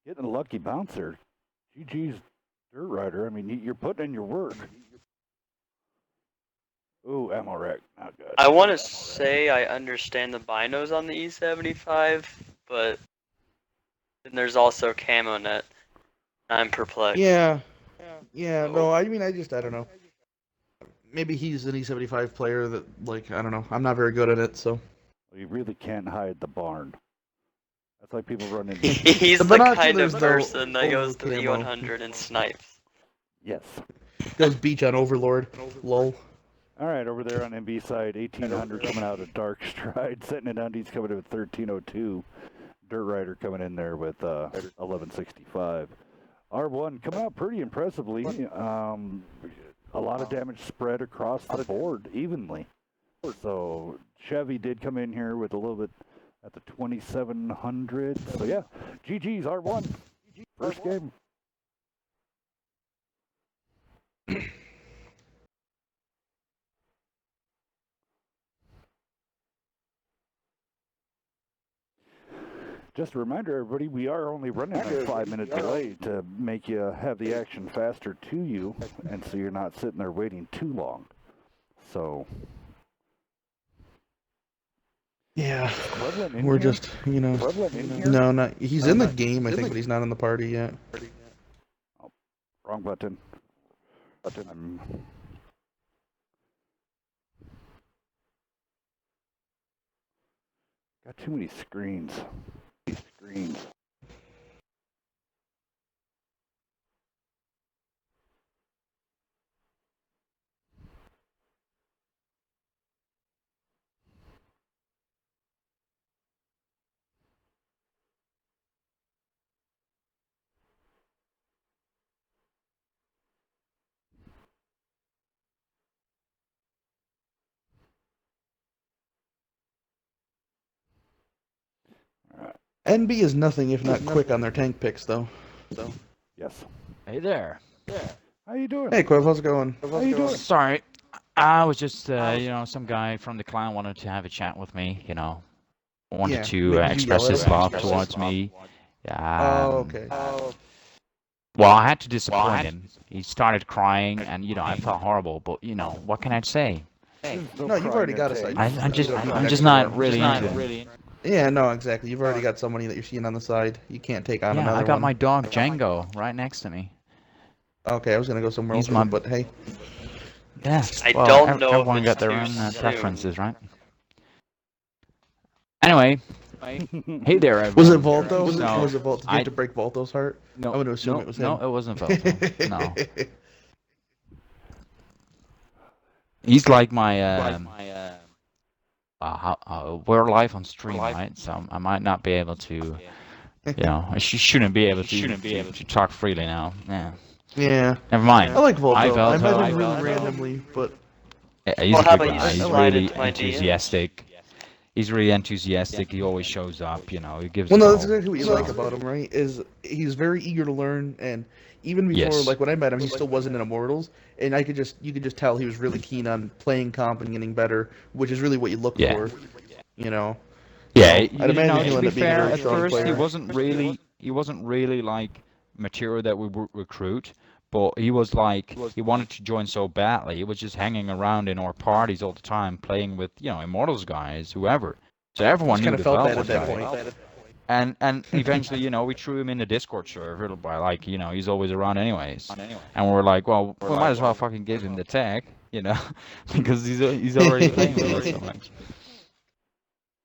Getting a lucky bouncer. GG's Dirt Rider. I mean, you're putting in your work. Ooh, ammo wreck. Not good. I want to say I understand the binos on the E75, but then there's also camo net. I'm perplexed. Yeah. Yeah, no, I mean, I don't know. Maybe he's an E75 player that, like, I don't know. I'm not very good at it, so. Well, you really can't hide the barn. That's like people running. He's the kind of person that goes to the E100 and snipes. Yes. Goes beach on Overlord. Lol. All right, over there on MB side, 1800 coming out of Dark Stride. Setting and Undies coming in with 1302. Dirt Rider coming in there with 1165. R1 coming out pretty impressively. A lot of damage spread across the board evenly. So Chevy did come in here with a little bit at the 2700. So yeah, GG's R1. First game. Just a reminder, everybody, we are only running a 5-minute delay to make you have the action faster to you, and so you're not sitting there waiting too long. So, yeah, we're just, you know, no, not, he's in the game, I think, but he's not in the party yet. Oh, wrong button. Got too many screens. NB is nothing if not quick on their tank picks, though. Yes. Hey there. How you doing? Hey, Quiv, how's it going? How you doing? Sorry, I was just, you know, some guy from the clan wanted to have a chat with me, you know. Wanted to express his love towards me. Okay. Well, I had to disappoint him. He started crying, and, you know, I felt horrible, but, you know, what can I say? No, you've already got a site. I'm just not really into it. Yeah, no, exactly. You've already got somebody that you're seeing on the side. You can't take on another one. Yeah, I got my dog Django right next to me. Okay, I was gonna go somewhere else, but hey. Yeah, don't know if everyone it's got their too own soon. preferences, right? Anyway, Hey there, everyone. Was it Volto? No, Was it Volto? Did you have to break Volto's heart? No, I'm going to assume it was him. No, it wasn't Volto. No. He's like my we're live on stream, right? So I might not be able to, I shouldn't be able to talk freely now. Yeah. Yeah. Never mind. I like Volto. I met him Volto. really randomly, but he's a how good about guy. you He's slide really into my enthusiastic. He's really enthusiastic. He always shows up. He gives. Well, no, it that's all. exactly what you like about him, right? Is he's very eager to learn, and even before, Yes. like when I met him, he still wasn't in Immortals, and you could just tell he was really keen on playing comp and getting better, which is really what you look for, Yeah, I'd imagine he'll to end be up being a fair, very at strong first player. he wasn't really like material that we would recruit, but he was like he wanted to join so badly. He was just hanging around in our parties all the time, playing with Immortals guys, whoever. So everyone knew kind of the felt that Velvet at that guy. point. And eventually, we threw him in the Discord server by like, he's always around anyways. And we're like, well, we might as well fucking give him the tag, because he's already playing with us so much.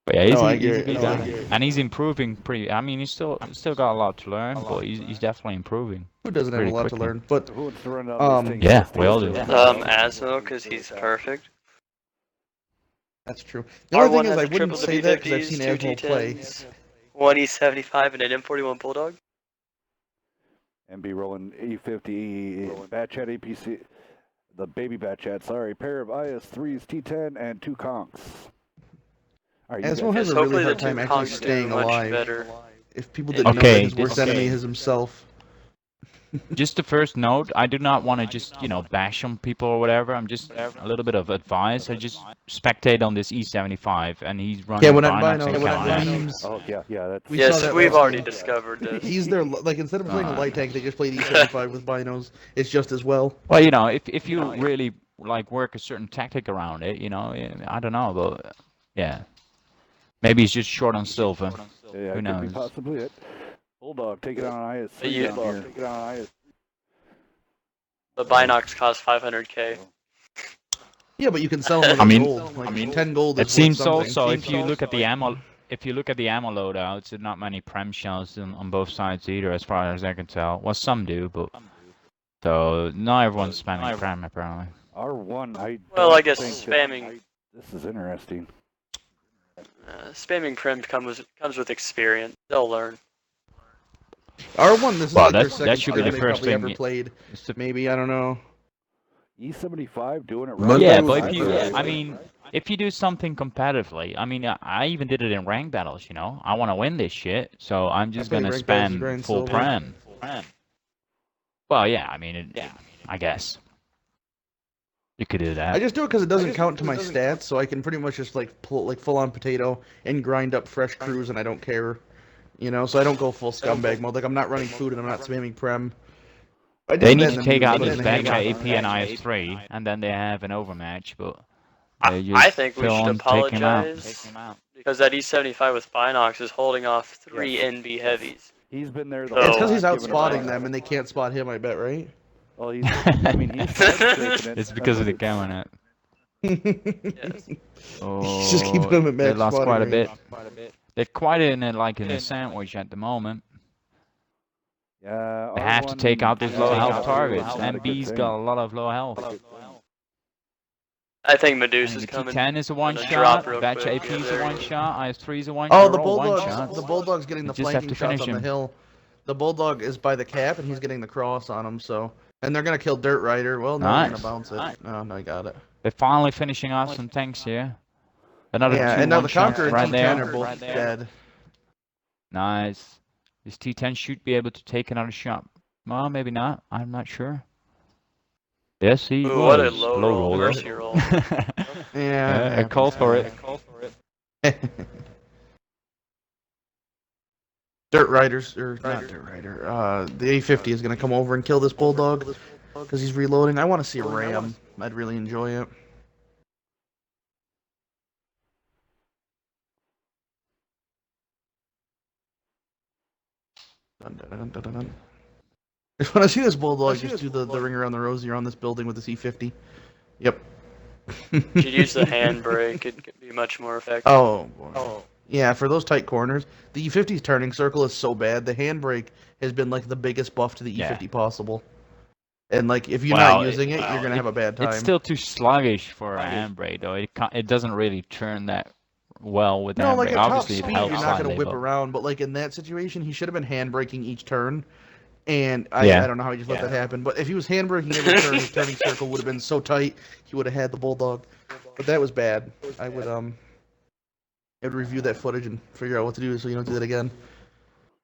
But yeah, he's a good guy, and he's improving pretty. I mean, he's still got a lot to learn, but he's definitely improving. Who doesn't have a lot to learn? But Who wants to run down this thing? yeah, we all do. Asmo, because he's perfect. That's true. The only thing R1 is, I has a wouldn't triple say that because I've seen W50s, 2 Asmo play. D10s, 1 E75, and an M41 Bulldog. And be rolling E50 Bat Chat APC, the baby Bat Chat. Sorry, pair of IS3s, T10, and 2 conks. Right, Asmo has a really hard time actually staying alive. Better. If people didn't know that his worst enemy is himself. Just the first note, I do not want to just, bash on people or whatever. I'm just a little bit of advice. I just spectate on this E75, and he's running Binox and Counter. Oh, yeah, that's... Yes, we've already discovered this. He's there, like, instead of playing a light tank, they just play the E75 with Binos. It's just as well. Well, if you really, work a certain tactic around it, I don't know, but, yeah. Maybe he's just short on silver. Yeah, who knows? Could be possibly it. Bulldog, take it on IS3 down here. The Binox costs 500k. Yeah, but you can sell them with gold. Like, 10 gold is it seems something. also, if you look at the ammo loadouts, there's not many prem shells on both sides either, as far as I can tell. Well, some do, but so not everyone's spamming prem apparently. R1, I guess spamming. This is interesting. Spamming prim comes with experience. They'll learn. R1, this is like their second that should be the first thing ever played. Maybe, I don't know. E75 doing it right. Yeah, but if you do something competitively, I even did it in rank battles, I want to win this shit, so I'm just going to spam full prem. Well, yeah, I guess. You could do that. I just do it because it doesn't count to my stats, so I can pretty much just pull full-on potato and grind up fresh crews, and I don't care. So I don't go full scumbag mode. Like, I'm not running food and I'm not spamming prem. They need to take out this Batch AP and IS3, and then they have an overmatch, but I think we should apologize, because that E75 with Binox is holding off 3 NB heavies. He's been there the It's because he's out spotting them, and they can't spot him, I bet, right? Well, he's it's because of the camera net. Yes. Oh, he's just keeping them at max. They lost quite a bit. They're quite in a sandwich at the moment. Yeah, they have to take out those low health targets. MB's got a lot of low health. I think Medusa's coming. T10 is a one-shot, Batch AP is a one-shot, IS3 is a one-shot. Oh, the Bulldog's getting the flanking shots on the hill. The Bulldog is by the cap, and he's getting the cross on him, so... And they're going to kill Dirt Rider. Well, no, they're going to bounce it. Oh, no, I got it. They're finally finishing off some tanks here. Another two and now the Conqueror and right T10 there. are both dead. Nice. This T10 should be able to take another shot. Well, maybe not. I'm not sure. Yes, he was. What a low roll. Mercy roll. Yeah. I call for it. Dirt Riders, or not Dirt Rider, the A50 is going to come over and kill this Bulldog because he's reloading. I want to see a Ram. I'd really enjoy it. Dun, dun, dun, dun, dun. When I see this Bulldog, just do the ring around the rosy around this building with this E50. Yep. If you'd use the handbrake, it could be much more effective. Oh, boy. Yeah, for those tight corners, the E50's turning circle is so bad. The handbrake has been like the biggest buff to the E50 possible. And like, if you're not using it, you're gonna have a bad time. It's still too sluggish for a handbrake, though. It doesn't really turn that well with no, like handbrake. at Obviously, top it speed, helps you're not gonna slightly, whip but around. But like in that situation, he should have been handbraking each turn. And I don't know how he just let that happen. But if he was handbraking every turn, his turning circle would have been so tight, he would have had the bulldog. But that was bad. I would I'd review that footage and figure out what to do so you don't do that again.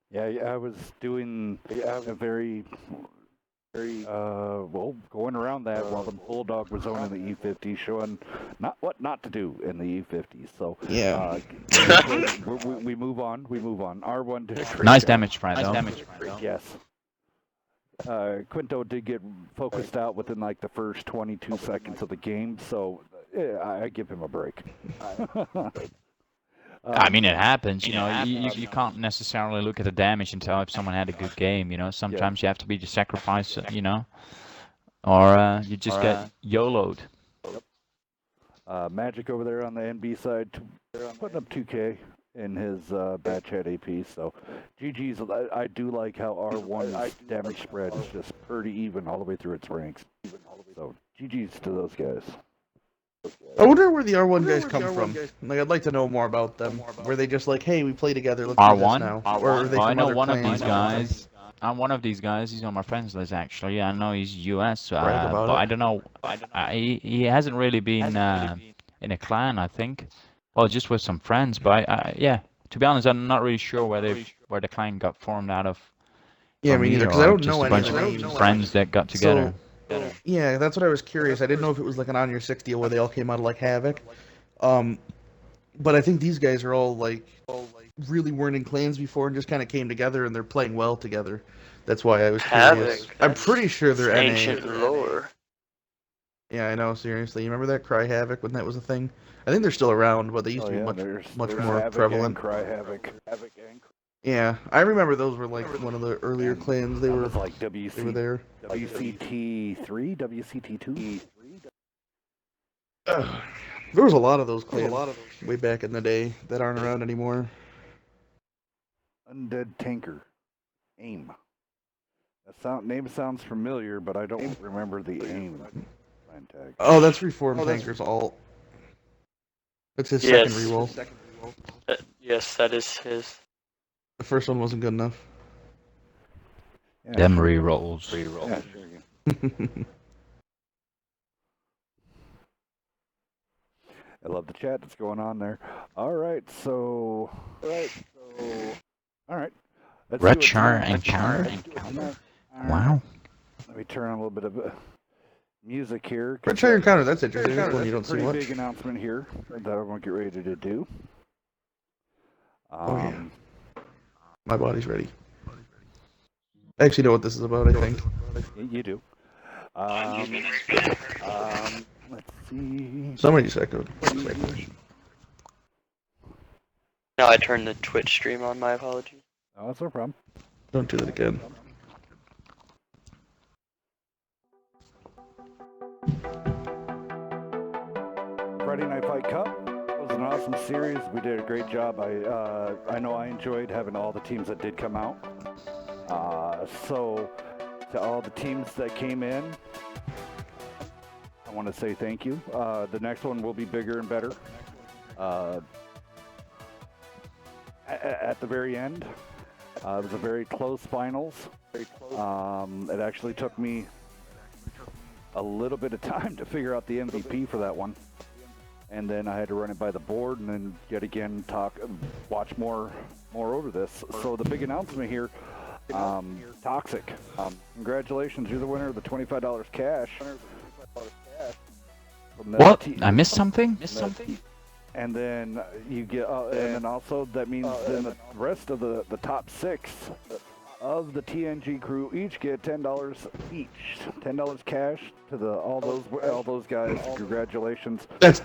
Yeah, I was doing a very well, going around that while the Bulldog was owning the E50, showing what not to do in the E50. So yeah, we move on. We move on. R1 did a great nice job. damage spread, though. Yes. Quinto did get focused out within like the first 22 seconds of the game, so I give him a break. I mean, it happens. You know, you can't necessarily look at the damage and tell if someone had a good game. You know, sometimes you have to be the sacrifice. You know, or you just get YOLO'd. Magic over there on the NB side, putting up 2K in his bad chat AP. So GG's. I do like how R1's damage spread is just pretty even all the way through its ranks. So GG's to those guys. I wonder where the R1 guys come from. Like, I'd like to know more about them. Were they just like, hey, we play together, let's do this now? Or are they I from know other one of clans? these guys. I'm one of these guys. He's on my friends list, actually. Yeah, I know he's US, Brag about but it. I don't know. He hasn't really been in a clan, I think. Well, just with some friends. But yeah, to be honest, I'm not really sure where the clan got formed out of. Yeah, me neither, because I don't just know a any bunch of the names. of friends that got together. Yeah, that's what I was curious. I didn't know if it was like an On Your 6 deal where they all came out of like Havoc. But I think these guys are all like really weren't in clans before and just kind of came together and they're playing well together. That's why I was curious. Havoc. I'm pretty sure they're NA. Ancient lore. Yeah, I know, seriously. You remember that Cry Havoc when that was a thing? I think they're still around, but they used to be much more Havoc prevalent. And Cry Havoc. Yeah, I remember those were like one of the earlier clans. They were like they were there. WCT3, WCT2. There was a lot of those clans way back in the day that aren't around anymore. Undead Tanker. AIM. Name sounds familiar, but I don't remember the AIM tag. Oh, that's Reformed Tanker's alt. That's his second reroll. Yes, that is his. The first one wasn't good enough. Yeah, Them rerolls. Yeah, sure. I love the chat that's going on there. All right, so. All right. Retchar Encounter? Wow. Let me turn on a little bit of music here. Retchar Encounter, that's interesting. That's one you don't see much. Pretty big announcement here that I'm going to get ready to do. Oh, yeah. My body's ready. I actually know what this is about, I think. You do. Let's see. Somebody just echoed. No, I turned the Twitch stream on, my apologies. Oh, that's no problem. Don't do that again. Friday Night Fight Cup was an awesome series. We did a great job. I know I enjoyed having all the teams that did come out. So to all the teams that came in, I want to say thank you. The next one will be bigger and better. At the very end, it was a very close finals. It actually took me a little bit of time to figure out the MVP for that one. And then I had to run it by the board and then yet again watch more over this. So the big announcement here, Toxic. Congratulations, you're the winner of the $25 cash. What? I missed something? And then you get, and then also that means then the rest of the top 6 of the TNG crew each get $10 each. $10 cash to all those guys. Congratulations. That's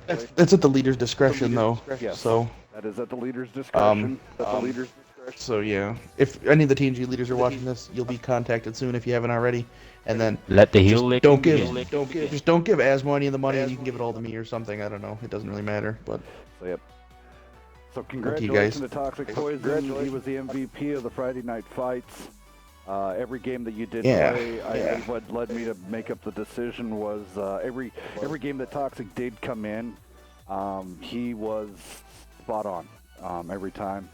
at the leader's discretion, though. Yes. So that is at the leader's discretion. So yeah, if any of the TNG leaders are watching this, you'll be contacted soon if you haven't already. And then let the heel lick. Don't give Asmo any of the money, and you can give it all to me or something. I don't know. It doesn't really matter. But so, yep. So congratulations to Toxic Poison. He was the MVP of the Friday night fights. Every game that you did play, what led me to make up the decision was every game that Toxic did come in, he was spot on every time.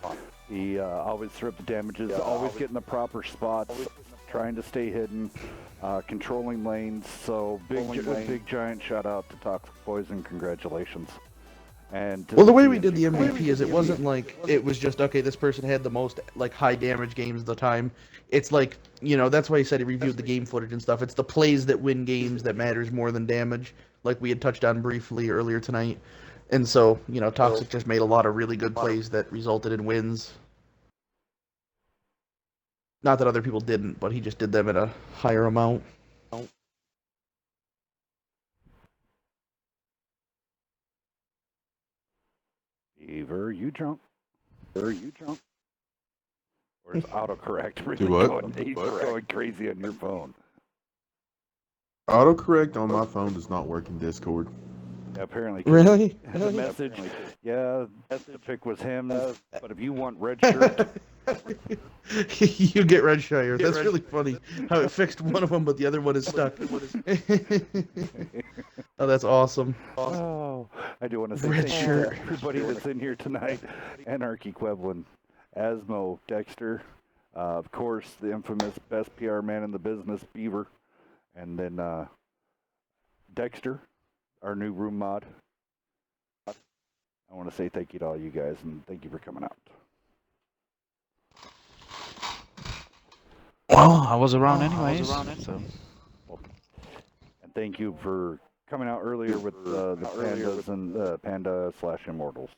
He always threw up the damages, always getting the proper spots, trying to stay hidden, controlling lanes. So big giant shout out to Toxic Poison. Congratulations. And well, the way we did the MVP is it wasn't like it was just okay. This person had the most like high damage games of the time. It's like, you know, that's why he said he reviewed the game footage and stuff. It's the plays that win games that matters more than damage, like we had touched on briefly earlier tonight. And so, you know, Toxic just made a lot of really good plays that resulted in wins. Not that other people didn't, but he just did them at a higher amount. Beaver, you drunk? Or is autocorrect really going crazy on your phone? Autocorrect on my phone does not work in Discord. Yeah, apparently. Really? The message, the pick was him, but if you want red shirt... You get red shire. That's really funny how it fixed one of them, but the other one is stuck. Oh, that's awesome. Oh, I do want to say red thank shirt. you to everybody that's in here tonight. Anarchy, Queblin, Asmo, Dexter, of course, the infamous best PR man in the business, Beaver, and then Dexter, our new room mod. I want to say thank you to all you guys, and thank you for coming out. Well, I was around anyways. So. And thank you for coming out earlier with the Pandas and Panda/Immortals.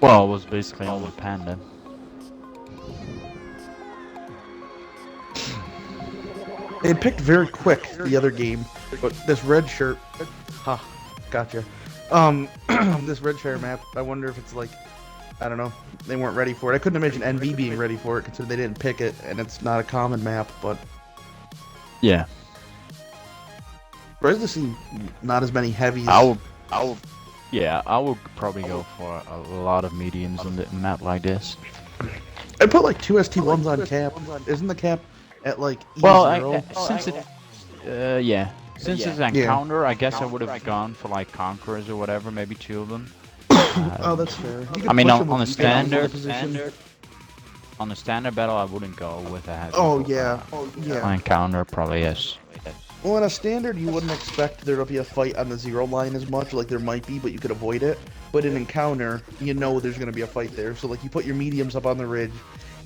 Well, it was basically only Panda. It picked very quick the other game, but this red shirt, gotcha. This red shirt map, I wonder if it's like, I don't know, they weren't ready for it. I couldn't imagine NV being ready for it, considering they didn't pick it, and it's not a common map, but... Yeah. Surprised to see not as many heavies. I would probably go for a lot of mediums on a map like this. I'd put like 2 ST1s on cap. Isn't the cap at like E0? Well, since it's Encounter, I guess I would have gone for like Conquerors or whatever, maybe 2 of them. Oh, that's fair. I mean, on the standard battle, I wouldn't go with a heavy. Oh yeah. Encounter probably yes. Well, in a standard, you wouldn't expect there to be a fight on the 0 line as much. Like there might be, but you could avoid it. But in Encounter, you know there's gonna be a fight there. So like you put your mediums up on the ridge,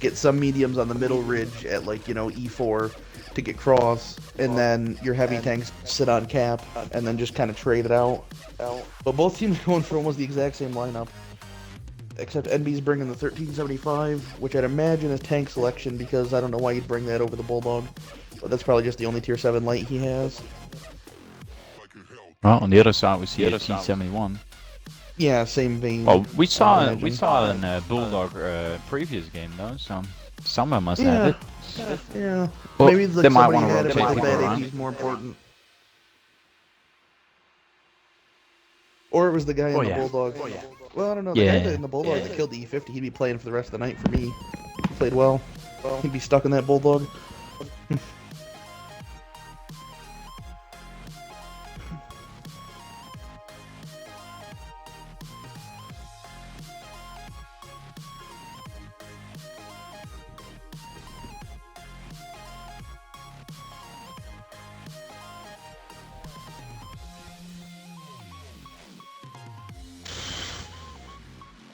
get some mediums on the middle ridge at like, you know, E4 to get cross, and then your heavy tanks sit on cap, and then just kind of trade it out. But both teams are going for almost the exact same lineup, except NB's bringing the 1375, which I'd imagine is tank selection, because I don't know why you'd bring that over the Bulldog. But that's probably just the only tier 7 light he has. Well, on the other side we see a T71. Yeah, same vein. Well, we saw in Bulldog previous game though, so someone must have it. Yeah. Well, maybe like they might somebody want to had it, but rotate the people bad around. AP is more important. Or it was the guy in the Bulldog. Well, I don't know. The guy in the Bulldog that killed the E50, he'd be playing for the rest of the night for me. He played well. He'd be stuck in that Bulldog.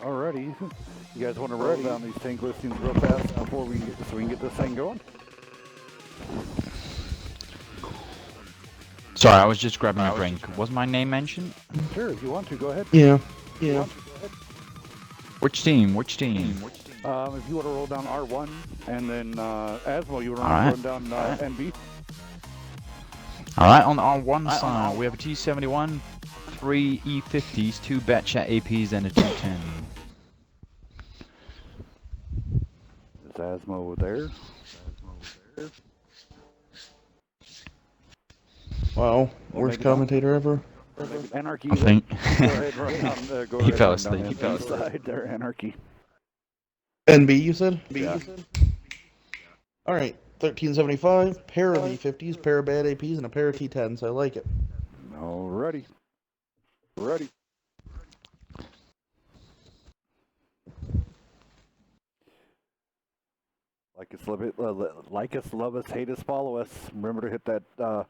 Alrighty, you guys want to roll down these tank listings real fast before we can get this thing going? Sorry, I was just grabbing a drink. Was my name mentioned? Sure, if you want to, go ahead. Yeah. Which team? If you want to roll down R1, and then Asmo, you want to roll down NB? Alright, on the R1 side, we have a T71, 3 E50s, 2 Batchat APs, and a T10. Is Asmo there? Wow, worst commentator ever. Anarchy. I think Go ahead, run down, go he ahead, fell run down asleep. the side there, Anarchy. NB, you said? Yeah. All right, 1375, pair of E50s, pair of bad APs, and a pair of T10s. I like it. Alrighty. Ready. Like us, love us, hate us, follow us. Remember to hit that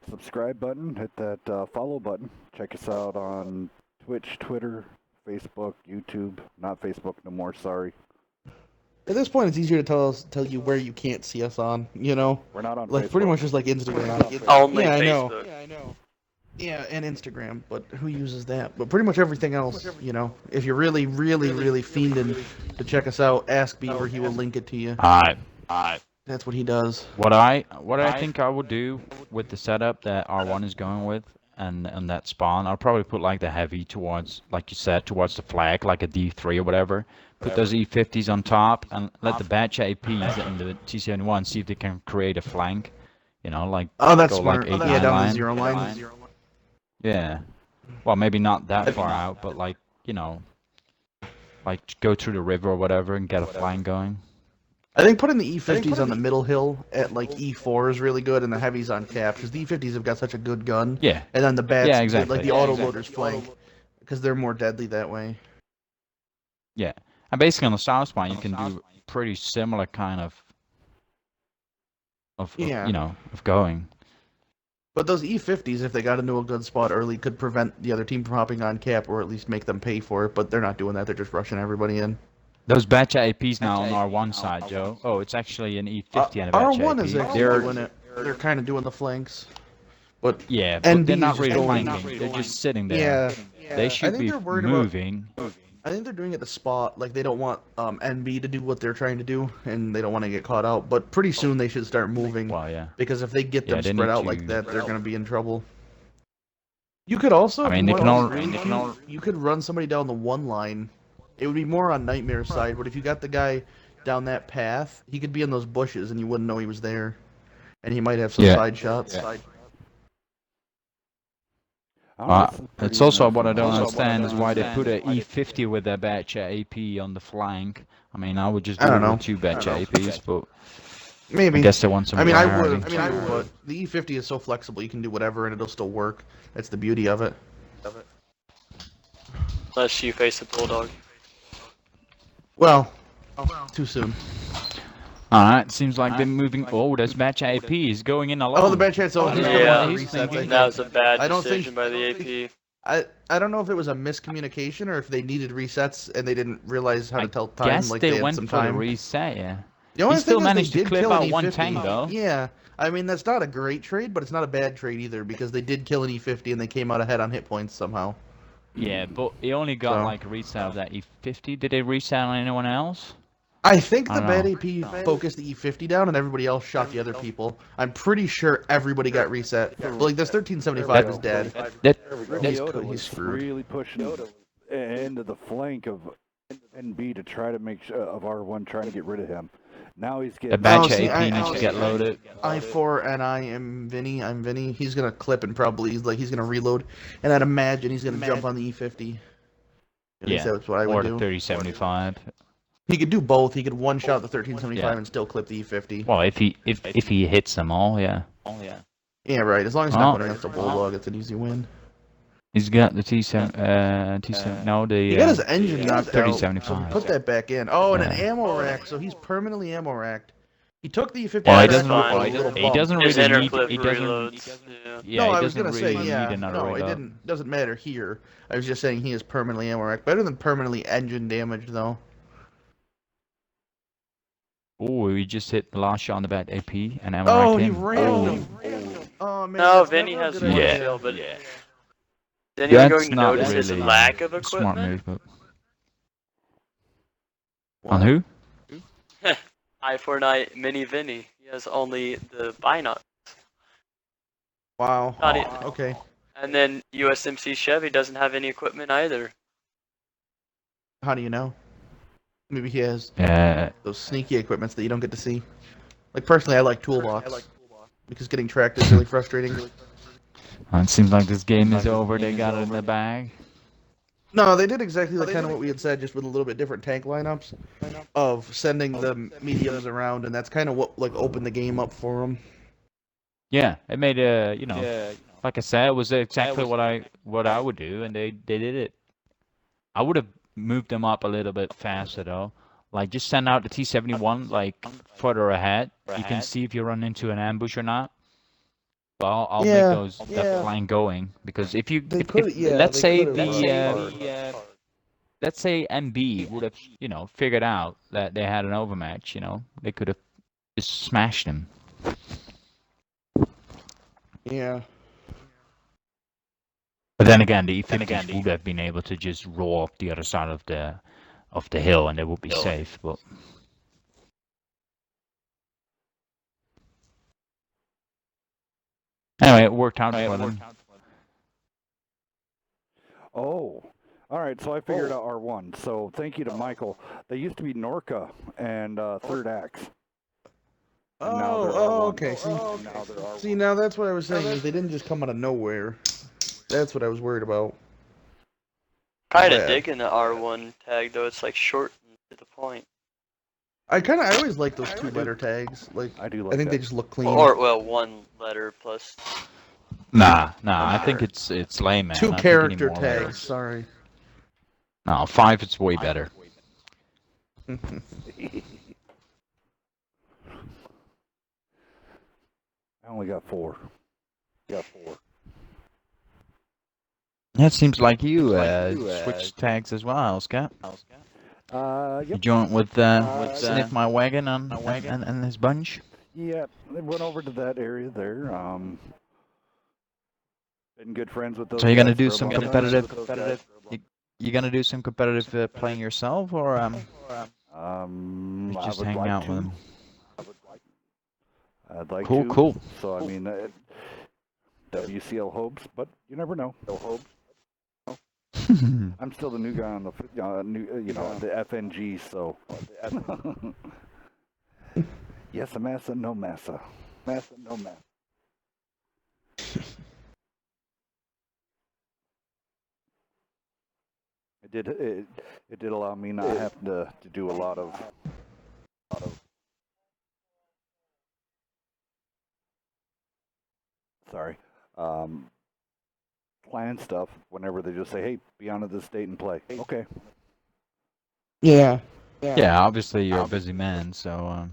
subscribe button, hit that follow button. Check us out on Twitch, Twitter, Facebook, YouTube. Not Facebook no more, sorry. At this point, it's easier to tell you where you can't see us on. You know, we're not on like Facebook. Pretty much just like Instagram. Only yeah, Facebook. I know. Yeah, and Instagram, but who uses that? But pretty much everything else, you know. If you're really fiending to check us out, ask Beaver. He will link it to you. Alright. That's what he does. What I think I would do with the setup that R1 is going with and that spawn, I'll probably put like the heavy towards, like you said, towards the flag, like a D3 or whatever. Put those E50s on top and let the batch APs and the T71 see if they can create a flank. You know, like that's go smart. like 8 yeah, down line. the 0 line. Yeah. Well, maybe not that far out, but like, you know, like go through the river or whatever and get a flank going. I think putting the E50s on the middle hill at like E4 is really good, and the heavies on cap, because the E50s have got such a good gun. Yeah. And then the bats, Yeah, exactly. like the autoloaders flank, because they're more deadly that way. Yeah. And basically on the south spine, you can do pretty similar kind of you know, of going. But those E50s, if they got into a good spot early, could prevent the other team from hopping on cap, or at least make them pay for it. But they're not doing that; they're just rushing everybody in. Those batch APs now on R1 side, Joe. Oh, it's actually an E50 and a batch R1 AP. is actually doing it. They're kind of doing the flanks. But yeah, but they're not really going. flanking. They're just sitting there. Yeah. They should be moving. I think they're doing it the spot. Like, they don't want NB to do what they're trying to do, and they don't want to get caught out. But pretty soon they should start moving. Well, yeah. Because if they get them they spread need out to- like that, they're going to be in trouble. You could also, I mean, they can all. you could run somebody down the one line. It would be more on Nightmare's side, but if you got the guy down that path, he could be in those bushes and you wouldn't know he was there. And he might have some side shots. It's also what I don't understand is why they put a E50 with a batch AP on the flank. I mean, I would just do it with 2 batch APs, but maybe. I guess they want some. I would, but the E50 is so flexible, you can do whatever and it'll still work. That's the beauty of it. Unless you face a bulldog. Well, too soon. Alright, seems like they're moving. Oh, there's batch AP is going in alone. Oh, the batch AP's over. Yeah, resets. that was a bad I don't decision think- by the AP. I don't know if it was a miscommunication or if they needed resets and they didn't realize how to tell time. Guess like they had went some for time. the reset, yeah. The only He still thing is they managed to did clip kill an out one E50. tank, though. Yeah, I mean that's not a great trade, but it's not a bad trade either because they did kill an E50 and they came out ahead on hit points somehow. Yeah, but he only got like a reset of that E50. Did they reset on anyone else? I think the I don't bad know. AP focused the E50 down and everybody else shot the other people. I'm pretty sure everybody got reset. But like this 1375 is dead. He's screwed. Really pushing into the flank of NB to try to make sure of R1 trying to get rid of him. Now he's The getting batch see, AP needs to get loaded. I4 and I am Vinny. I'm Vinny. He's gonna clip and probably he's gonna reload, and I'd imagine he's gonna jump on the E50. At least Yeah, that's what I or would the do. 3075. He could do both. He could one shot the 1375 Yeah. and still clip the E50. Well, if he hits them all, yeah. Yeah, right. As long as he's not going against a bulldog, it's an easy win. He's got the T7. No, the. He got his engine knocked out. So 3075. put that back in. Oh, and an Yeah. ammo rack. So he's permanently ammo racked. He took the E50. Well, Yeah, he that's doesn't. fine. He doesn't His really inner need. clip He doesn't. reloads. Yeah. Yeah, No, he I was doesn't gonna really say, yeah. need another No, reload. doesn't matter here. I was just saying he is permanently ammo racked. Better than permanently engine damaged, though. Oh, he just hit the last shot on the bat AP and ammo Oh, racked he him. ran him. Oh man. No, that's Vinny never a has good one idea. kill, but is anyone That's going to not notice his really lack of smart equipment? move, but on who? I-49 Mini Vinny. He has only the binoc. Wow. Not it. Okay. And then USMC Chevy doesn't have any equipment either. How do you know? Maybe he has Yeah. those sneaky equipments that you don't get to see. Like personally, I like Toolbox because getting tracked is really frustrating. It seems like this game is over. They got it in the bag. No, they did exactly like kind of what we had said, just with a little bit different tank lineups of sending the mediums around, and that's kind of what like opened the game up for them. Yeah, it made you know, like I said, it was exactly what I would do, and they did it. I would have moved them up a little bit faster though. Like just send out the T-71 like further ahead. You can see if you run into an ambush or not. Well, I'll make that flank going, because if let's say let's say MB would have, you know, figured out that they had an overmatch, you know, they could have just smashed him. Yeah. But then again, the E50s would have been able to just roll up the other side of the hill, and they would be safe. But anyway, it worked out for them. Oh, all right. So I figured out R1. So thank you to Michael. They used to be Norca and Third Axe. Okay. See, now that's what I was saying. Is they didn't just come out of nowhere. That's what I was worried about. Kind of digging the R1 tag though. It's like short and to the point. I always like those 2-letter tags. Like I do. I think they just look clean. Or well, 1 letter plus. Nah. I think it's lame, man. 2 character tags. Sorry. No, 5. It's way better. I only got 4. It seems like you switched tags as well, Scott. Yep. You joined with Sniff My Wagon and his bunch. Yeah, they went over to that area there. Been good friends with those. So you're gonna do some competitive. You gonna do some competitive playing yourself, or just hang out with them? I'd like to. Cool. So I mean, WCL hopes, but you never know. I'm still the new guy on the the FNG, so yes, a massa, no massa. It did allow me not having to do a lot of plan stuff whenever they just say, hey, be on to this date and play. Okay. Yeah. Obviously you're a busy man, so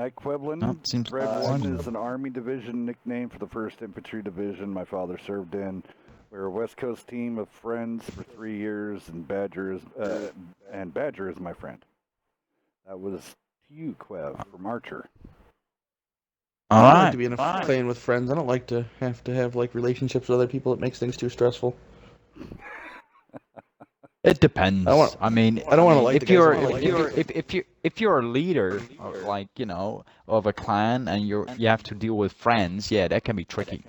Equivalent seems Red 1 is an Army division nickname for the 1st Infantry Division my father served in. We were a West Coast team of friends for 3 years, and Badger is my friend. That was to you, Quev, from Archer. I like to be playing with friends. I don't like to have like relationships with other people. It makes things too stressful. It depends. I mean, I don't want to like if you're a leader of, like, you know, of a clan, and you have to deal with friends, yeah, that can be tricky.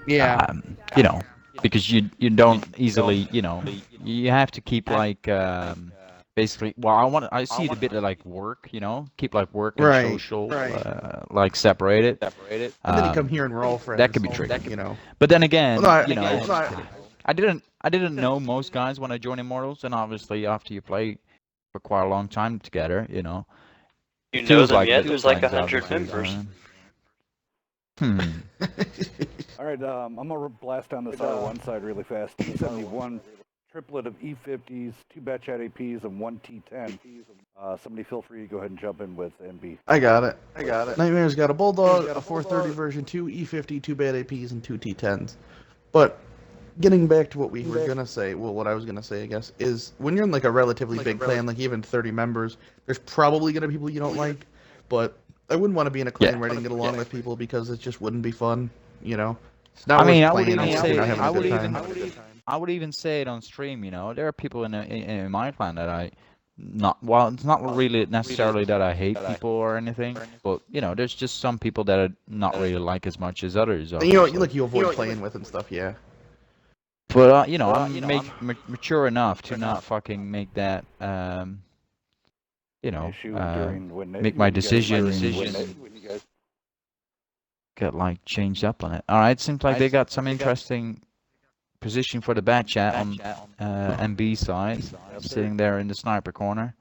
Yeah. You know, because you don't easily, you know, you have to keep like basically. Well, I see it a bit like work, you know, keep like work and social like separated. And then you come here and we're all friends. That can be tricky, you know. But then again, you know. I didn't know most guys when I joined Immortals, and obviously after you play for quite a long time together, you know. You know them yet? There's like 100 members. All right, I'm gonna blast down this R1 side really fast. T-71, triplet of E50s, 2 Batchat APs, and 1 T-10. Somebody feel free to go ahead and jump in with NB. I got it. Nightmare's got a Bulldog, a 430 version 2 E50, 2 Bat APs, and 2 T-10s. But getting back to what we were gonna say, well, what I was gonna say, I guess, is when you're in like a relatively big clan, like even 30 members, there's probably gonna be people you don't like. But I wouldn't want to be in a clan where I didn't get along with people, because it just wouldn't be fun, you know. It's not I would even say it on stream, you know. There are people in my clan that it's not really necessarily that I hate people or anything, but you know, there's just some people that I not really like as much as others. You know, you avoid playing with and stuff, yeah. But you know, I'm mature enough to not fucking make that you know, issue during make my decisions, get like changed up on it. All right, seems like they got some interesting position for the bat chat on MB side, sitting there in the sniper corner.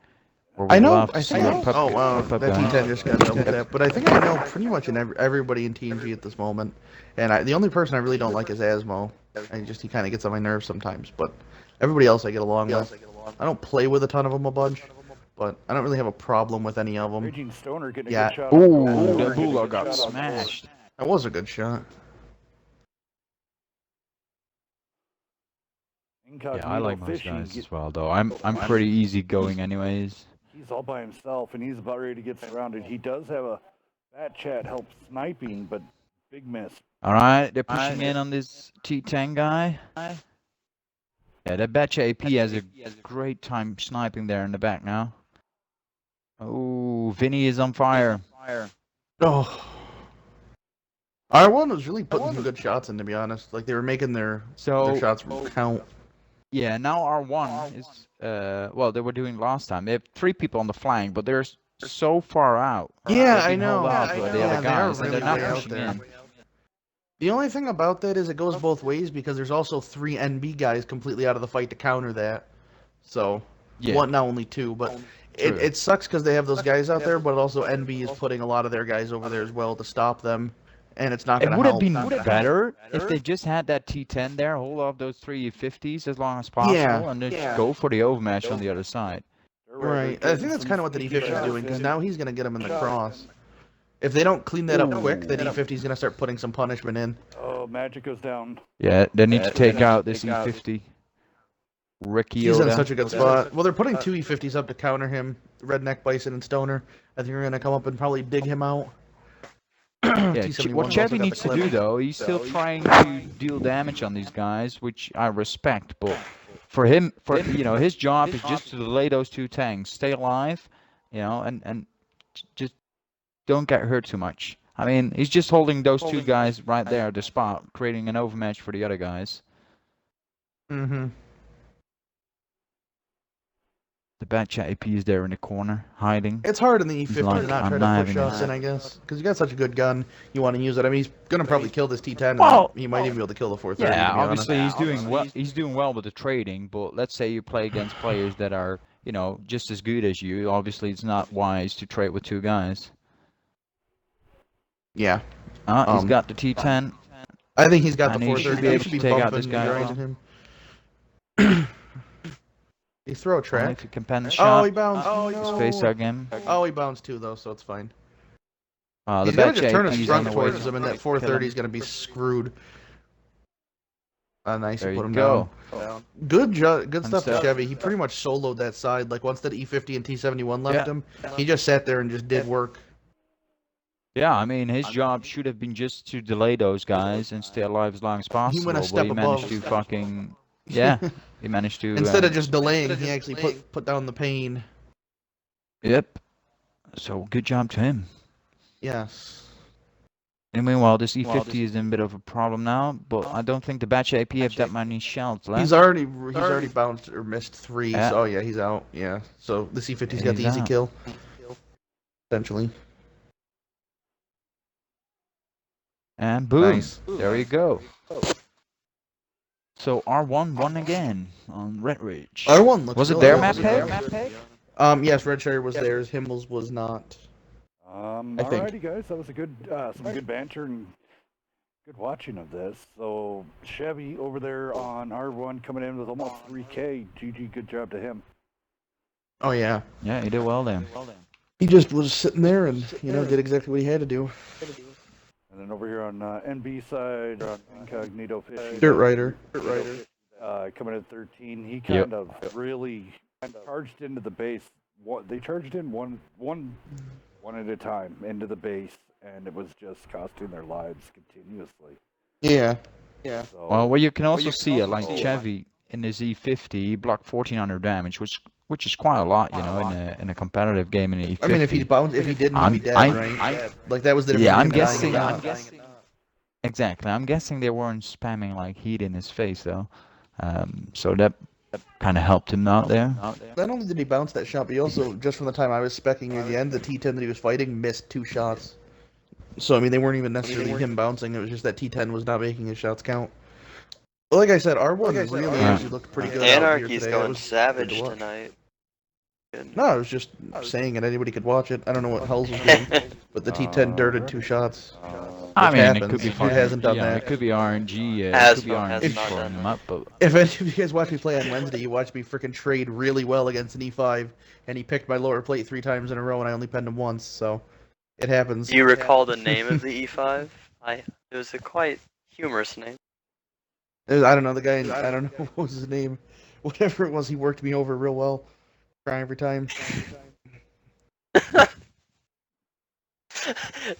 I know. I think. Oh wow, that T10 just got double tapped. But I think I know pretty much everybody in TNG at this moment. And the only person I really don't like is Asmo. He kind of gets on my nerves sometimes. But everybody else I get along with. I don't play with a ton of them a bunch, but I don't really have a problem with any of them. Raging Stoner getting Yeah. a good shot. Ooh, the Bulldog got smashed. That was a good shot. Yeah, I like most guys as well, though. I'm pretty easygoing, anyways. He's all by himself, and he's about ready to get surrounded. He does have a bat chat help sniping, but big miss. All right, they're pushing in on this T10 guy. Yeah, that bat chat AP has a great time sniping there in the back now. Oh, Vinny is on fire. Oh. R1 was really putting some good shots in, to be honest. Like, they were making their shots count. Yeah, now R1 is, well, they were doing last time. They have 3 people on the flank, but they're so far out. Yeah, I know. The other guys, and they're not pushing in. The only thing about that is it goes both ways, because there's also 3 NB guys completely out of the fight to counter that. So, not only 2, but it sucks because they have those guys out there, but also NB is putting a lot of their guys over there as well to stop them. And it's not going to help. It would have been better if they just had that T10 there, hold off those 3 50s as long as possible, and then go for the overmatch on the other side. Right. I think that's kind of what the D50 is doing, because now he's going to get him in the cross. If they don't clean that up quick, the D50 is going to start putting some punishment in. Oh, Magic goes down. Yeah, they need to take out this E50. Ricky He's in such a good spot. Well, they're putting 2 E50s up to counter him, Redneck, Bison, and Stoner. I think they're going to come up and probably dig him out. Yeah, what Chevy needs to do, though, he's still trying to deal damage on these guys, which I respect, but for him, his job is just to delay those 2 tanks, stay alive, and just don't get hurt too much. I mean, he's just holding those 2 guys right there at the spot, creating an overmatch for the other guys. Mm-hmm. The bat chat AP is there in the corner, hiding. It's hard in the E50 to not try to push us in, I guess. Because you got such a good gun, you want to use it. I mean, he's going to probably kill this T10, and he might even be able to kill the 430. Yeah, obviously he's doing well. He's doing well with the trading, but let's say you play against players that are, just as good as you. Obviously, it's not wise to trade with 2 guys. Yeah. He's got the T10. I think he's got the 430. He should be able to take out this guy. He throw a track. If you can pen the shot. Oh, he bounced. Oh, no. Space again. Oh, he bounced too, though, so it's fine. He's going to just turn his front towards him, and that 430 is going to be screwed. Nice, there put him go. Down. Good stuff to Chevy. He pretty much soloed that side. Like, once that E50 and T71 left him, he just sat there and just did work. Yeah, I mean, his job should have been just to delay those guys and stay alive as long as possible. He went a step he above. Managed to fucking... Yeah, he managed to... Instead of just delaying, he actually put down the pain. Yep. So, good job to him. Yes. And meanwhile, this E50 is in a bit of a problem now, but I don't think the batch AP have that many shells left. He's already bounced or missed 3, so yeah, he's out. Yeah, so the C50's got the easy kill. Essentially. And boom, there you go. So R1 won again on Red Ridge. R1 looks was it their map pick? Yes, Red Cherry was theirs. Himmel's was not. Alrighty, guys, that was a good, some good banter and good watching of this. So Chevy over there on R1 coming in with almost 3K. GG, good job to him. Oh yeah. Yeah, he did well then. He just was sitting there and did exactly what he had to do. And then over here on NB side, on Incognito Fishing. Dirt Rider. Coming at 13, he kind of really charged into the base. They charged in one at a time into the base, and it was just costing their lives continuously. Yeah. So, well, you can also see like Chevy in his E50, he blocked 1,400 damage, which is quite a lot, in a competitive game in the E50. I mean, if he didn't, he'd be dead, right? Like that was the difference. Yeah, I'm guessing. Exactly. I'm guessing they weren't spamming like heat in his face though. So that kind of helped him out there. Not only did he bounce that shot, but he also, just from the time I was specking near the end, the T10 that he was fighting missed 2 shots. So, I mean, they weren't even necessarily him bouncing, it was just that T10 was not making his shots count. Well, like I said, R1 really actually looked pretty good out here Anarchy's today. going savage tonight. No, I was just saying it, anybody could watch it. I don't know what Hells was doing, but the T10 dirted 2 shots. I mean, happens. it could be Who hasn't done that? It could be RNG. It Has could be not RNG done shorting him up, but If any of you guys watch me play on Wednesday, you watched me frickin' trade really well against an E5, and he picked my lower plate 3 times in a row, and I only penned him once, so it happens. Do you recall the name of the E5? It was a quite humorous name. I don't know, the guy, I don't know what was his name. Whatever it was, he worked me over real well. Crying every time.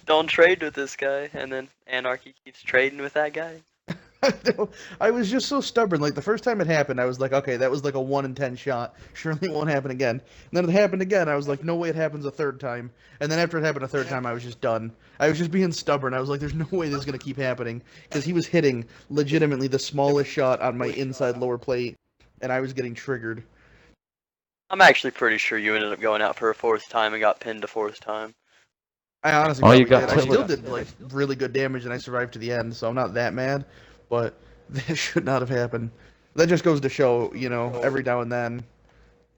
Don't trade with this guy, and then Anarchy keeps trading with that guy. I was just so stubborn. Like, the first time it happened, I was like, okay, that was like a 1 in 10 shot. Surely it won't happen again. And then it happened again. I was like, no way it happens a third time. And then after it happened a third time, I was just done. I was just being stubborn. I was like, there's no way this is going to keep happening. Because he was hitting legitimately the smallest shot on my inside lower plate, and I was getting triggered. I'm actually pretty sure you ended up going out for a 4th time and got pinned a 4th time. I honestly Oh, you probably got did. I still tilted. did like really good damage, and I survived to the end, so I'm not that mad. But that should not have happened. That just goes to show, you know, every now and then,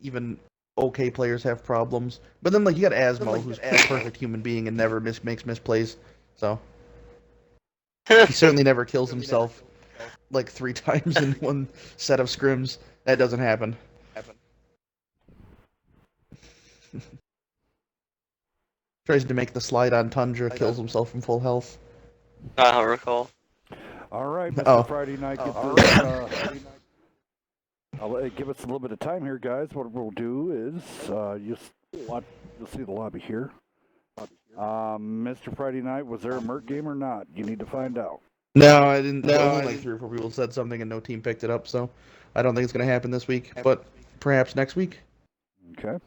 even okay players have problems. But then, like, you got Asmo, who's a perfect human being and never makes misplays. So he certainly never kills himself like 3 times in one set of scrims. That doesn't happen. Tries to make the slide on Tundra, kills himself from full health. I don't recall. All right, Mr. Oh. Friday Night. Give us a little bit of time here, guys. What we'll do is you'll see the lobby here. Mr. Friday Night, was there a Merc game or not? You need to find out. No, I didn't. No, only like 3 or 4 people said something and no team picked it up, so I don't think it's going to happen this week, but perhaps next week. Okay.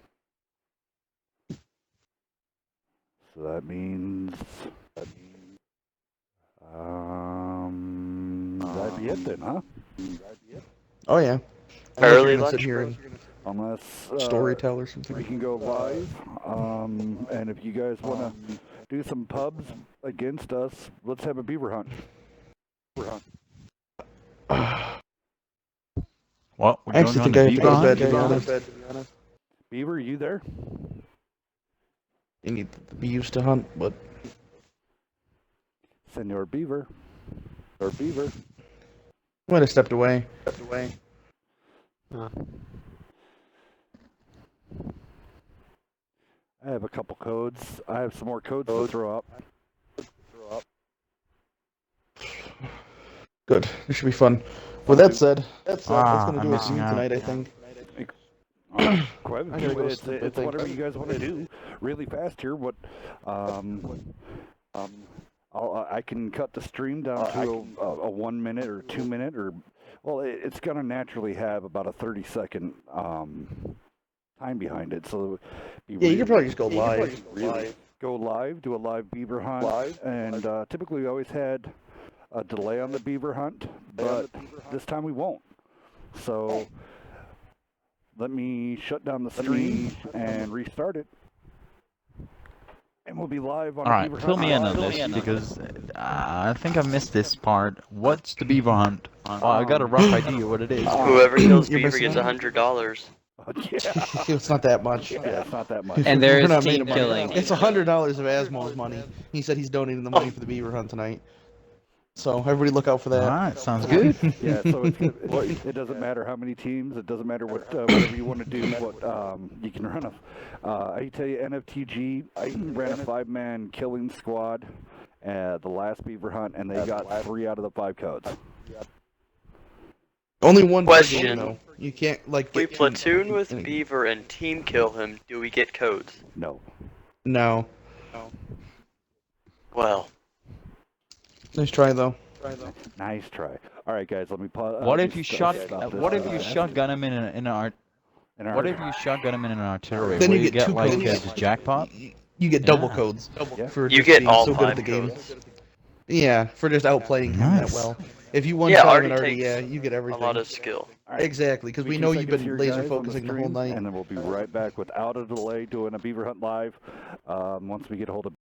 So that means that'd be it then, huh? Oh yeah. Early Unless you're gonna lunch sit here break. and Unless storytell or we something. can go live. And if you guys want to do some pubs against us, let's have a beaver hunt. what? I actually think I have to go to bed, to be honest. Beaver, you there? You need to be used to hunt, but Senor Beaver. Or Beaver. I might have stepped away. I have a couple codes. I have some more codes to throw up. Good. This should be fun. With that said, that's Ah, gonna I'm do it for missing me out. tonight, I think. Quev, I gotta go it's sleep, I think. whatever you guys want to do. Really fast here. What? I can cut the stream down to a 1 minute or 2 minute or, well, it's gonna naturally have about a 30-second time behind it. So Yeah, you could probably just go live. Go live, do a live beaver hunt, and typically we always had a delay on the beaver hunt, but this time we won't. So let me shut down the stream and restart it, and we'll be live on All a right, beaver fill hunt. me in on this because I think I missed this part. What's the beaver hunt? Oh, I got a rough idea what it is. Whoever kills You're Beaver missing gets out. $100. Yeah, It's not that much. yeah, it's not that much. And there We're is not team making money. killing. It's $100 of Asmo's money. He said he's donating the money for the beaver hunt tonight. So everybody look out for All that. right, sounds good. Yeah, so it doesn't matter how many teams. It doesn't matter whatever you want to do. What you can run I tell you, NFTG ran a 5-man killing squad at the last beaver hunt, and they got 3 out of the 5 codes. Only one Question. person, though. You can't like. If we get- platoon with Beaver and team kill him, do we get codes? No. No. Well, Nice try though. Nice try. All right, guys, let me pause. What if you shotgun him in an art? What if you shotgun him in an artillery? Then Will you you get get 2 like codes. the jackpot? You get double Yeah. codes Yeah. for you just get being all so good at 5 the game. codes. Yeah, for just outplaying him that well. If you one-shot him in Artie, yeah, you get everything. A lot of skill. Right. Exactly, because we know you've been laser focusing the whole night. And then we'll be right back without a delay doing a beaver hunt live once we get a hold of